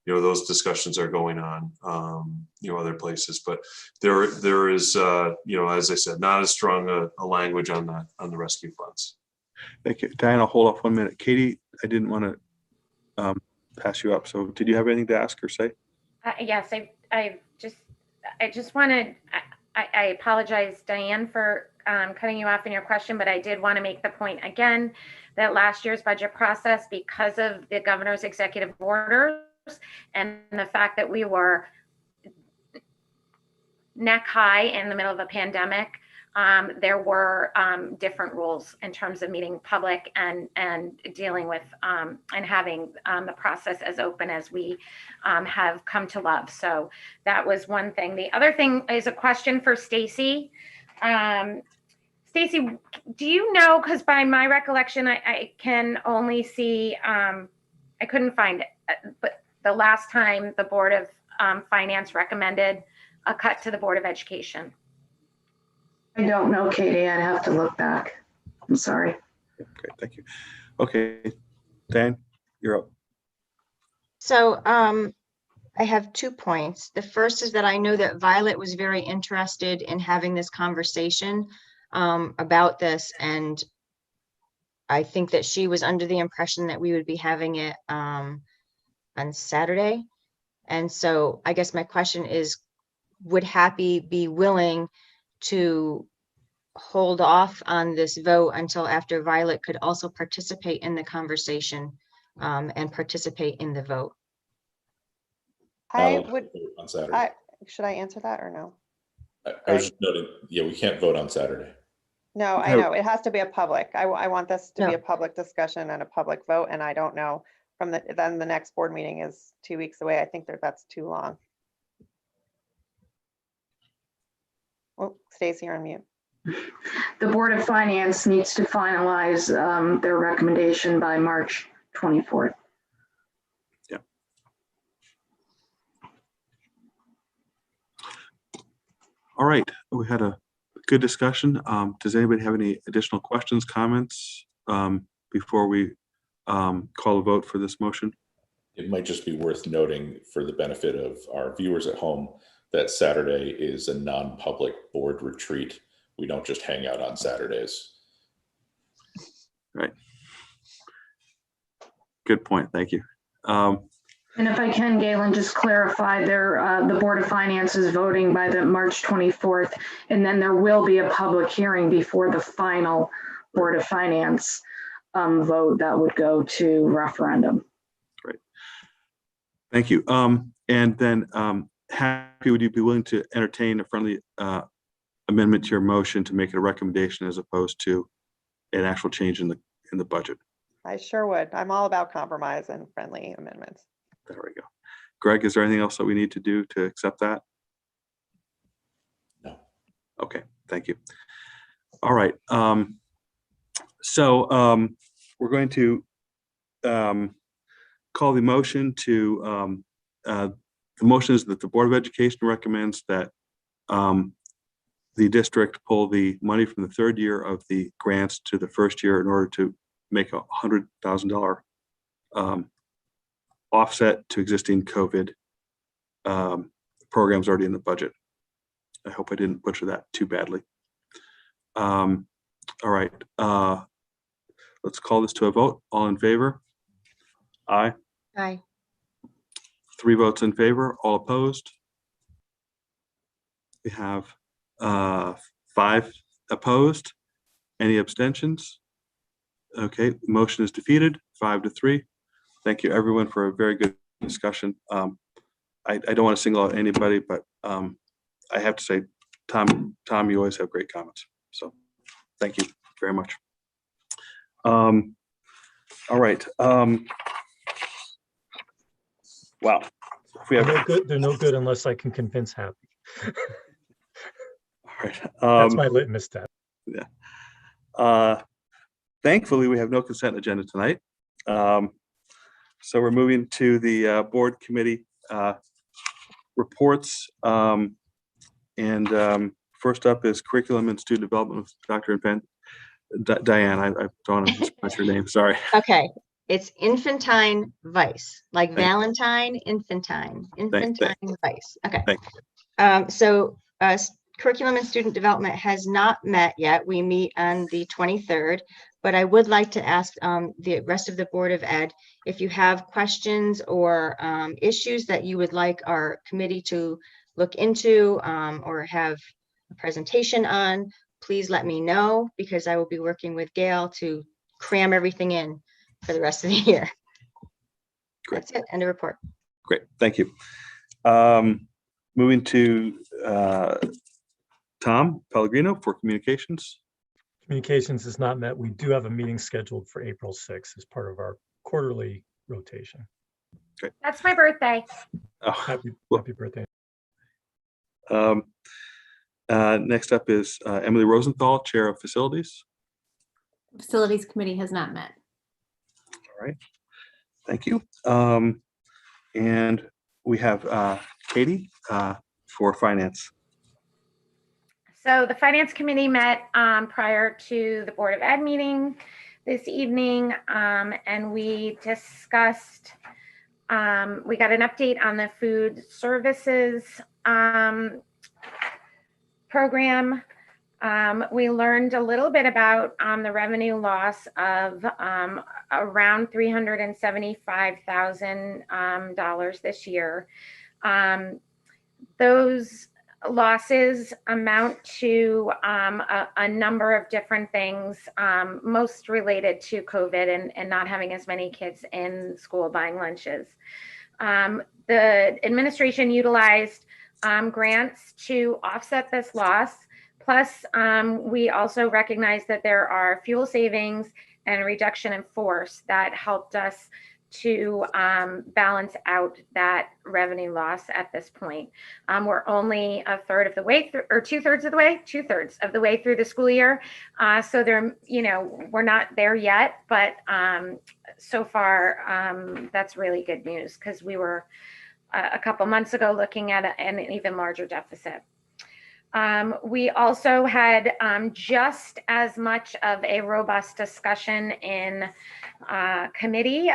those discussions are going on, other places, but there is, as I said, not as strong a language on the rescue funds. Thank you. Diana, hold off 1 minute. Katie, I didn't want to pass you up. So did you have anything to ask or say? Yes, I just wanted, I apologize, Diane, for cutting you off in your question, but I did want to make the point again that last year's budget process, because of the governor's executive orders and the fact that we were neck high in the middle of a pandemic, there were different rules in terms of meeting public and dealing with and having the process as open as we have come to love. So that was one thing. The other thing is a question for Stacy. Stacy, do you know, because by my recollection, I can only see, I couldn't find it, but the last time the Board of Finance recommended a cut to the Board of Education. I don't know, Katie. I'd have to look back. I'm sorry. Okay, thank you. Okay, Dan, you're up. So I have 2 points. The first is that I know that Violet was very interested in having this conversation about this, and I think that she was under the impression that we would be having it on Saturday. And so I guess my question is, would Happy be willing to hold off on this vote until after Violet could also participate in the conversation and participate in the vote? I would, on Saturday. should I answer that or no? I was just noting, yeah, we can't vote on Saturday. No, I know. It has to be a public. I want this to be No. a public discussion and a public vote, and I don't know then the next board meeting is 2 weeks away. I think that's too long. Oh, Stacy, you're on mute. The Board of Finance needs to finalize their recommendation by March 24th. Yeah. All right, we had a good discussion. Does anybody have any additional questions, comments before we call a vote for this motion? It might just be worth noting for the benefit of our viewers at home that Saturday is a non-public board retreat. We don't just hang out on Saturdays. Right. Good point. Thank you. And if I can, Galen, just clarify the Board of Finance is voting by the March 24th, and then there will be a public hearing before the final Board of Finance vote that would go to referendum. Great. Thank you. And then Happy, would you be willing to entertain a friendly amendment to your motion to make it a recommendation as opposed to an actual change in the budget? I sure would. I'm all about compromise and friendly amendments. There we go. Greg, is there anything else that we need to do to accept that? No. Okay, thank you. All right. So we're going to call the motion to, the motion is that the Board of Education recommends that the district pull the money from the third year of the grants to the first year in order to make a $100,000 offset to existing COVID programs already in the budget. I hope I didn't butcher that too badly. All right, let's call this to a vote. All in favor? Aye. Aye. 3 votes in favor, all opposed. We have 5 opposed. Any abstentions? Okay, the motion is defeated, 5-3. Thank you, everyone, for a very good discussion. I don't want to single out anybody, but I have to say, Tom, you always have great comments. So thank you very much. All right. Wow. If we have They're no good unless I can convince Happy. right. That's my litmus test. Yeah. Thankfully, we have no consent agenda tonight. So we're moving to the board committee reports. First up is curriculum and student development with Dr. Diane. I don't want to mispronounce your name. Sorry. Okay, it's infantine vice, like Thank you. Valentine, infantine vice. Okay. Thank So curriculum and student development has not met yet. We meet on the 23rd, but I would like to ask the rest of the Board of Ed if you have questions or issues that you would like our committee to look into or have a presentation on, please let me know, because I will be working with Gail to cram everything in for the rest of the year. Great. That's it. End of report. Great. Thank you. Moving to Tom Pellegrino for communications. Communications is not met. We do have a meeting scheduled for April 6th as part of our quarterly rotation. Great. That's my birthday. Oh, Happy birthday. Next up is Emily Rosenthal, Chair of Facilities. Facilities Committee has not met. All right. Thank you. And we have Katie for Finance. So the Finance Committee met prior to the Board of Ed meeting this evening, and we discussed, we got an update on the food services program. We learned a little bit about the revenue loss of around $375,000 this year. Those losses amount to a number of different things, most related to COVID and not having as many kids in school buying lunches. The administration utilized grants to offset this loss. Plus, we also recognize that there are fuel savings and reduction in force that helped us to balance out that revenue loss at this point. We're only a third of the way through, or two-thirds of the way through the school year. So there, we're not there yet, but so far that's really good news, because we were a couple months ago looking at an even larger deficit. We also had just as much of a robust discussion in committee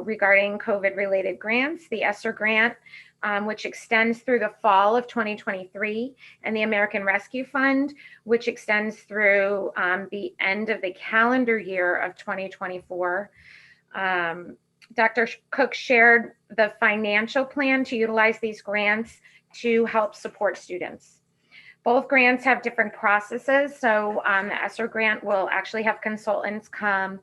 regarding COVID-related grants, the ESSER grant, which extends through the fall of 2023, and the American Rescue Fund, which extends through the end of the calendar year of 2024. Dr. Cook shared the financial plan to utilize these grants to help support students. Both grants have different processes. So the ESSER grant will actually have consultants come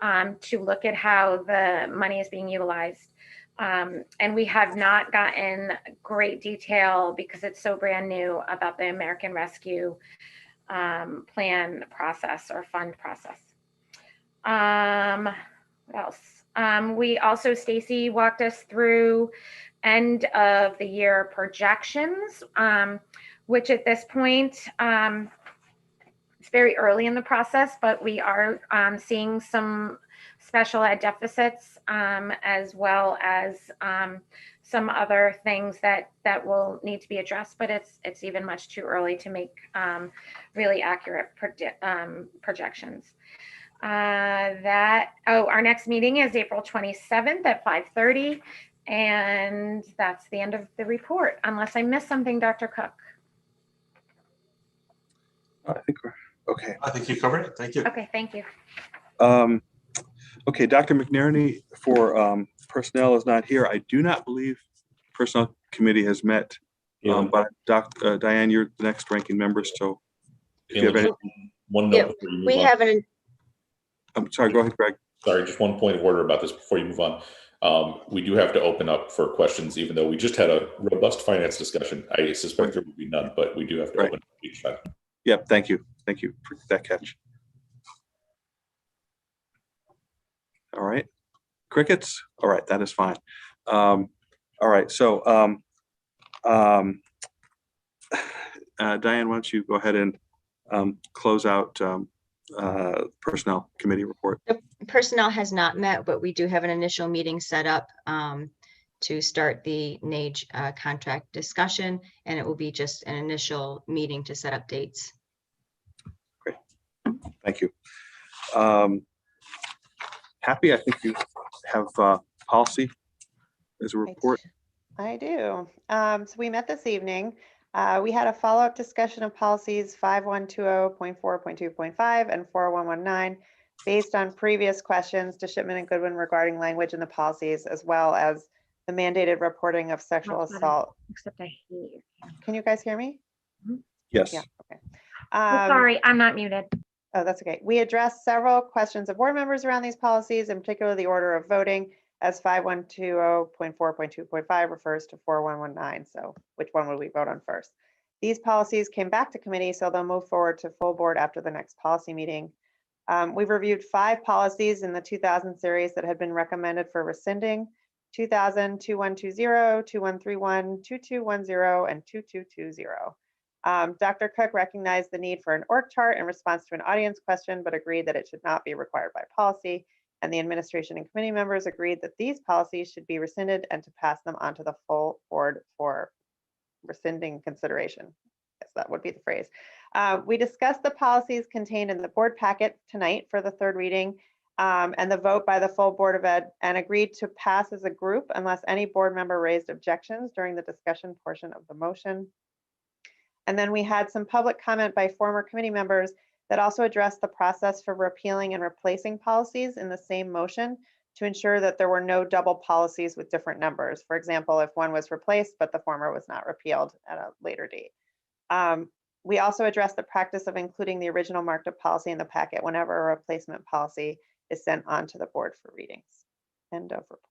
to look at how the money is being utilized. And we have not gotten great detail, because it's so brand new, about the American Rescue plan process or fund process. What else? We also, Stacy walked us through end of the year projections, which at this point, it's very early in the process, but we are seeing some special ed deficits, as well as some other things that will need to be addressed, but it's even much too early to make really accurate projections. Our next meeting is April 27th at 5:30, and that's the end of the report, unless I missed something, Dr. Cook. I think we're okay. I think you covered it. Thank you. Okay, thank you. Okay, Dr. McNerney for personnel is not here. I do not believe personnel committee has met, but Diane, you're the next ranking member, so if you have any. One note before you move on. I'm sorry, go ahead, Greg. Sorry, just one point of order about this before you move on. We do have to open up for questions, even though we just had a robust finance discussion. I suspect there will be none, but we do have to open up each time. Yep, thank you. Thank you for that catch. All right. Crickets? All right, that is fine. All right, so Diane, why don't you go ahead and close out Personnel Committee report. The personnel has not met, but we do have an initial meeting set up to start the NAGE contract discussion, and it will be just an initial meeting to set up dates. Great, thank you. Happy, I think you have policy as a report. I do. So we met this evening. We had a follow-up discussion of policies 5120.4.2.5 and 4119 based on previous questions to Shipman and Goodwin regarding language in the policies, as well as the mandated reporting of sexual assault. Except I hate you. Can you guys hear me? Yes. Yeah, okay. Sorry, I'm not muted. Oh, that's okay. We addressed several questions of board members around these policies, in particular the order of voting, as 5120.4.2.5 refers to 4119. So which one would we vote on first? These policies came back to committee, so they'll move forward to full board after the next policy meeting. We've reviewed 5 policies in the 2000 series that had been recommended for rescinding: 2000, 2120, 2131, 2210, and 2220. Dr. Cook recognized the need for an org chart in response to an audience question, but agreed that it should not be required by policy. And the administration and committee members agreed that these policies should be rescinded and to pass them on to the full board for rescinding consideration. Yes, that would be the phrase. We discussed the policies contained in the board packet tonight for the 3rd reading and the vote by the full Board of Ed, and agreed to pass as a group unless any board member raised objections during the discussion portion of the motion. And then we had some public comment by former committee members that also addressed the process for repealing and replacing policies in the same motion to ensure that there were no double policies with different numbers. For example, if one was replaced, but the former was not repealed at a later date. We also addressed the practice of including the original marked up policy in the packet whenever a replacement policy is sent on to the board for readings. End of report.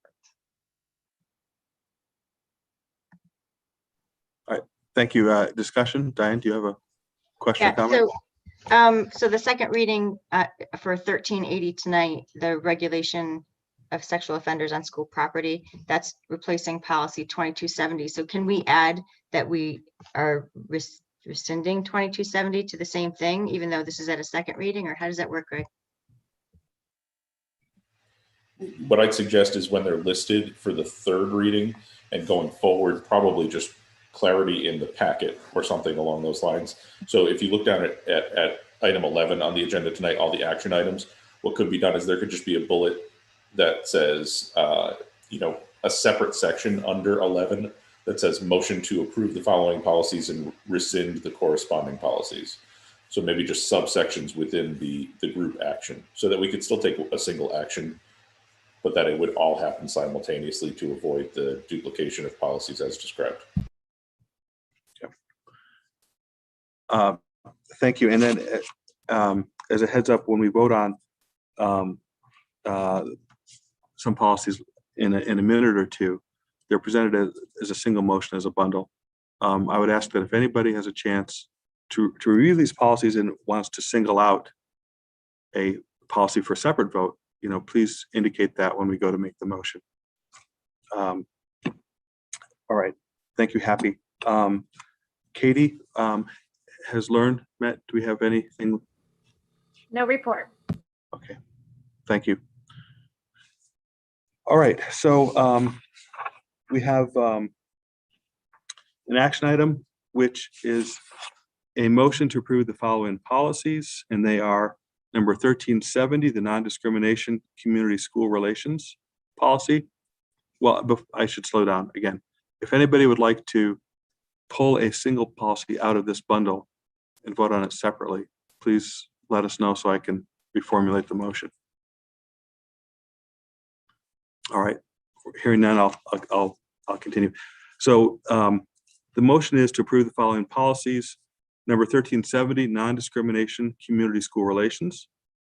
All right, thank you. Discussion, Diane, do you have a question or Yeah, comment? so the second reading for 1380 tonight, the regulation of sexual offenders on school property, that's replacing policy 2270. So can we add that we are rescinding 2270 to the same thing, even though this is at a second reading, or how does that work, Greg? What I'd suggest is when they're listed for the 3rd reading and going forward, probably just clarity in the packet or something along those lines. So if you look down at item 11 on the agenda tonight, all the action items, what could be done is there could just be a bullet that says, a separate section under 11 that says motion to approve the following policies and rescind the corresponding policies. So maybe just subsections within the group action so that we could still take a single action, but that it would all happen simultaneously to avoid the duplication of policies as described. Thank you. And then as a heads up, when we vote on some policies in a minute or two, they're presented as a single motion, as a bundle. I would ask that if anybody has a chance to review these policies and wants to single out a policy for a separate vote, please indicate that when we go to make the motion. All right, thank you, Happy. Katie, has Learn met? Do we have anything? No report. Okay, thank you. All right, so we have an action item, which is a motion to approve the following policies, and they are number 1370, the non-discrimination community school relations policy. Well, I should slow down again. If anybody would like to pull a single policy out of this bundle and vote on it separately, please let us know so I can reformulate the motion. All right, hearing none, I'll continue. So the motion is to approve the following policies: number 1370, non-discrimination community school relations;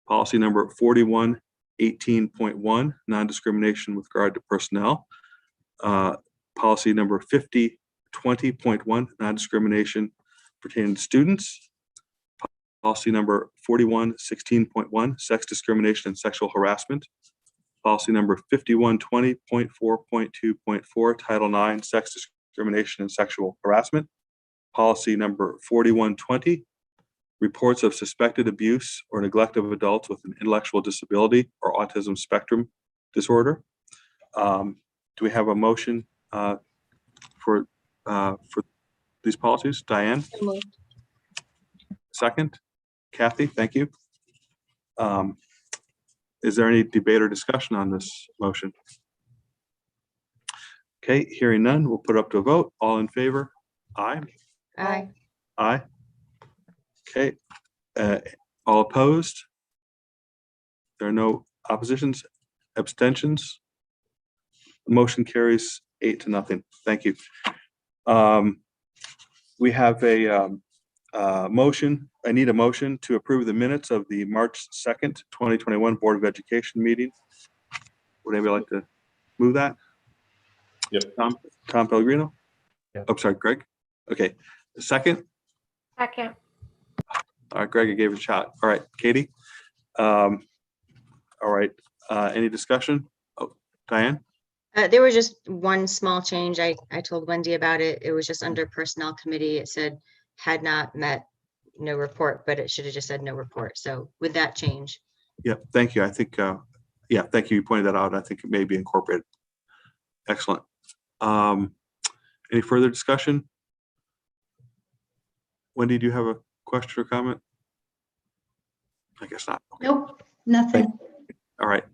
policy number 4118.1, non-discrimination with regard to personnel; policy number 5020.1, non-discrimination pertaining to students; policy number 4116.1, sex discrimination and sexual harassment; policy number 5120.4.2.4, Title IX, sex discrimination and sexual harassment; policy number 4120, reports of suspected abuse or neglect of adults with an intellectual disability or autism spectrum disorder. Do we have a motion for these policies? Diane? Second? Kathy, thank you. Is there any debate or discussion on this motion? Okay, hearing none, we'll put it up to a vote. All in favor? Aye. Aye. Aye. Okay. All opposed? There are no oppositions, abstentions? The motion carries 8-0. Thank you. We have a motion. I need a motion to approve the minutes of the March 2nd, 2021 Board of Education meeting. Would anybody like to move that? Yep. Tom Pellegrino? Yeah. Oh, sorry, Greg. Okay. Second? Second. All right, Greg, I gave it a shot. All right, Katie? All right, any discussion? Oh, Diane? There was just one small change. I told Wendy about it. It was just under Personnel Committee. It said had not met, no report, but it should have just said no report. So with that change. Yeah, thank you. I think, yeah, thank you. You pointed that out. I think it may be incorporated. Excellent. Any further discussion? Wendy, do you have a question or comment? I guess not. Okay. Nope, nothing. All right,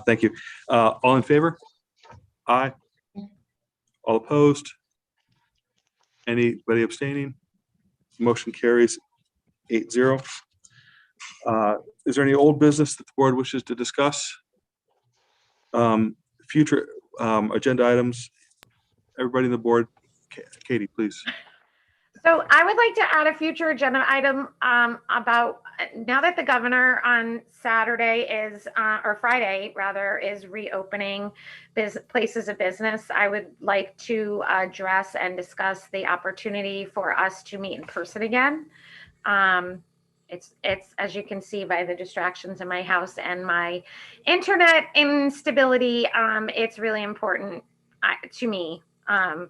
thank you. All in favor? Aye. All opposed? Anybody abstaining? Motion carries 8-0. Is there any old business that the board wishes to discuss? Future agenda items? Everybody in the board? Katie, please. So I would like to add a future agenda item about now that the governor on Saturday is, or Friday rather, is reopening places of business. I would like to address and discuss the opportunity for us to meet in person again. It's as you can see by the distractions in my house and my internet instability, it's really important to me and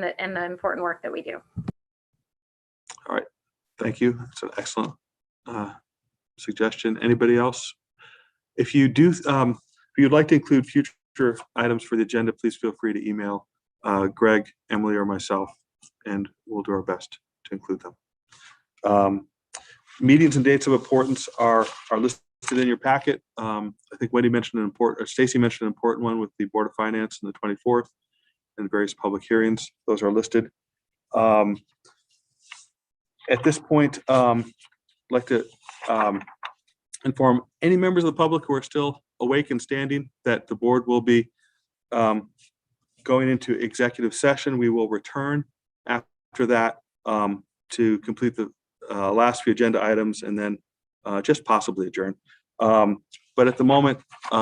the important work that we do. All right, thank you. That's an excellent suggestion. Anybody else? If you do, if you'd like to include future items for the agenda, please feel free to email Greg, Emily, or myself, and we'll do our best to include them. Meetings and dates of importance are listed in your packet. I think Wendy mentioned an important, or Stacy mentioned an important one with the Board of Finance on the 24th and various public hearings. Those are listed. At this point, I'd like to inform any members of the public who are still awake and standing that the board will be going into executive session. We will return after that to complete the last few agenda items and then just possibly adjourn. But at the moment, we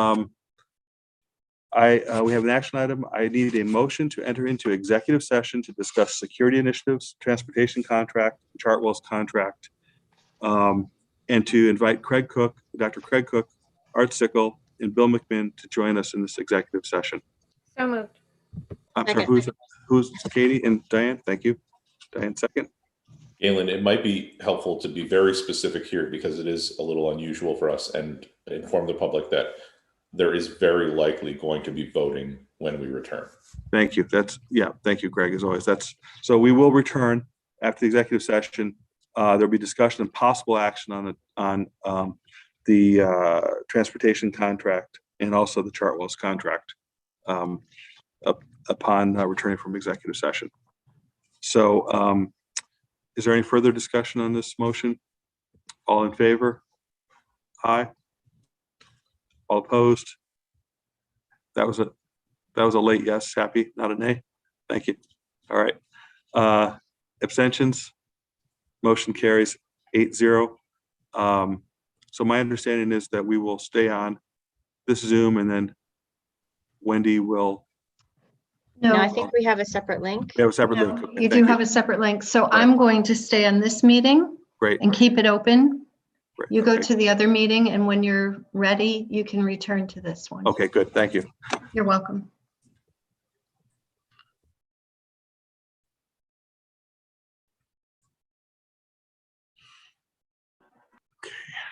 have an action item. I need a motion to enter into executive session to discuss security initiatives, transportation contract, Chartwell's contract, and to invite Craig Cook, Dr. Craig Cook, Art Sickle, and Bill McMinn to join us in this executive session. So moved. I'm sorry, who's Katie and Diane? Thank you. Diane, second. Galen, it might be helpful to be very specific here because it is a little unusual for us, and inform the public that there is very likely going to be voting when we return. Thank you. Thank you, Greg, as always. So we will return after the executive session. There'll be discussion and possible action on the transportation contract and also the Chartwell's contract upon returning from executive session. So is there any further discussion on this motion? All in favor? Aye. All opposed? That was a late yes. Happy, not a nay. Thank you. All right. Abstentions? Motion carries 8-0. So my understanding is that we will stay on this Zoom and then Wendy will. No, I think we have a separate link. We have a separate link. Okay, You do have a separate link. So I'm going to stay on this meeting. Great. And keep it open. Great. You go to the other meeting, and when you're ready, you can return to this one. Okay, good. Thank you. You're welcome.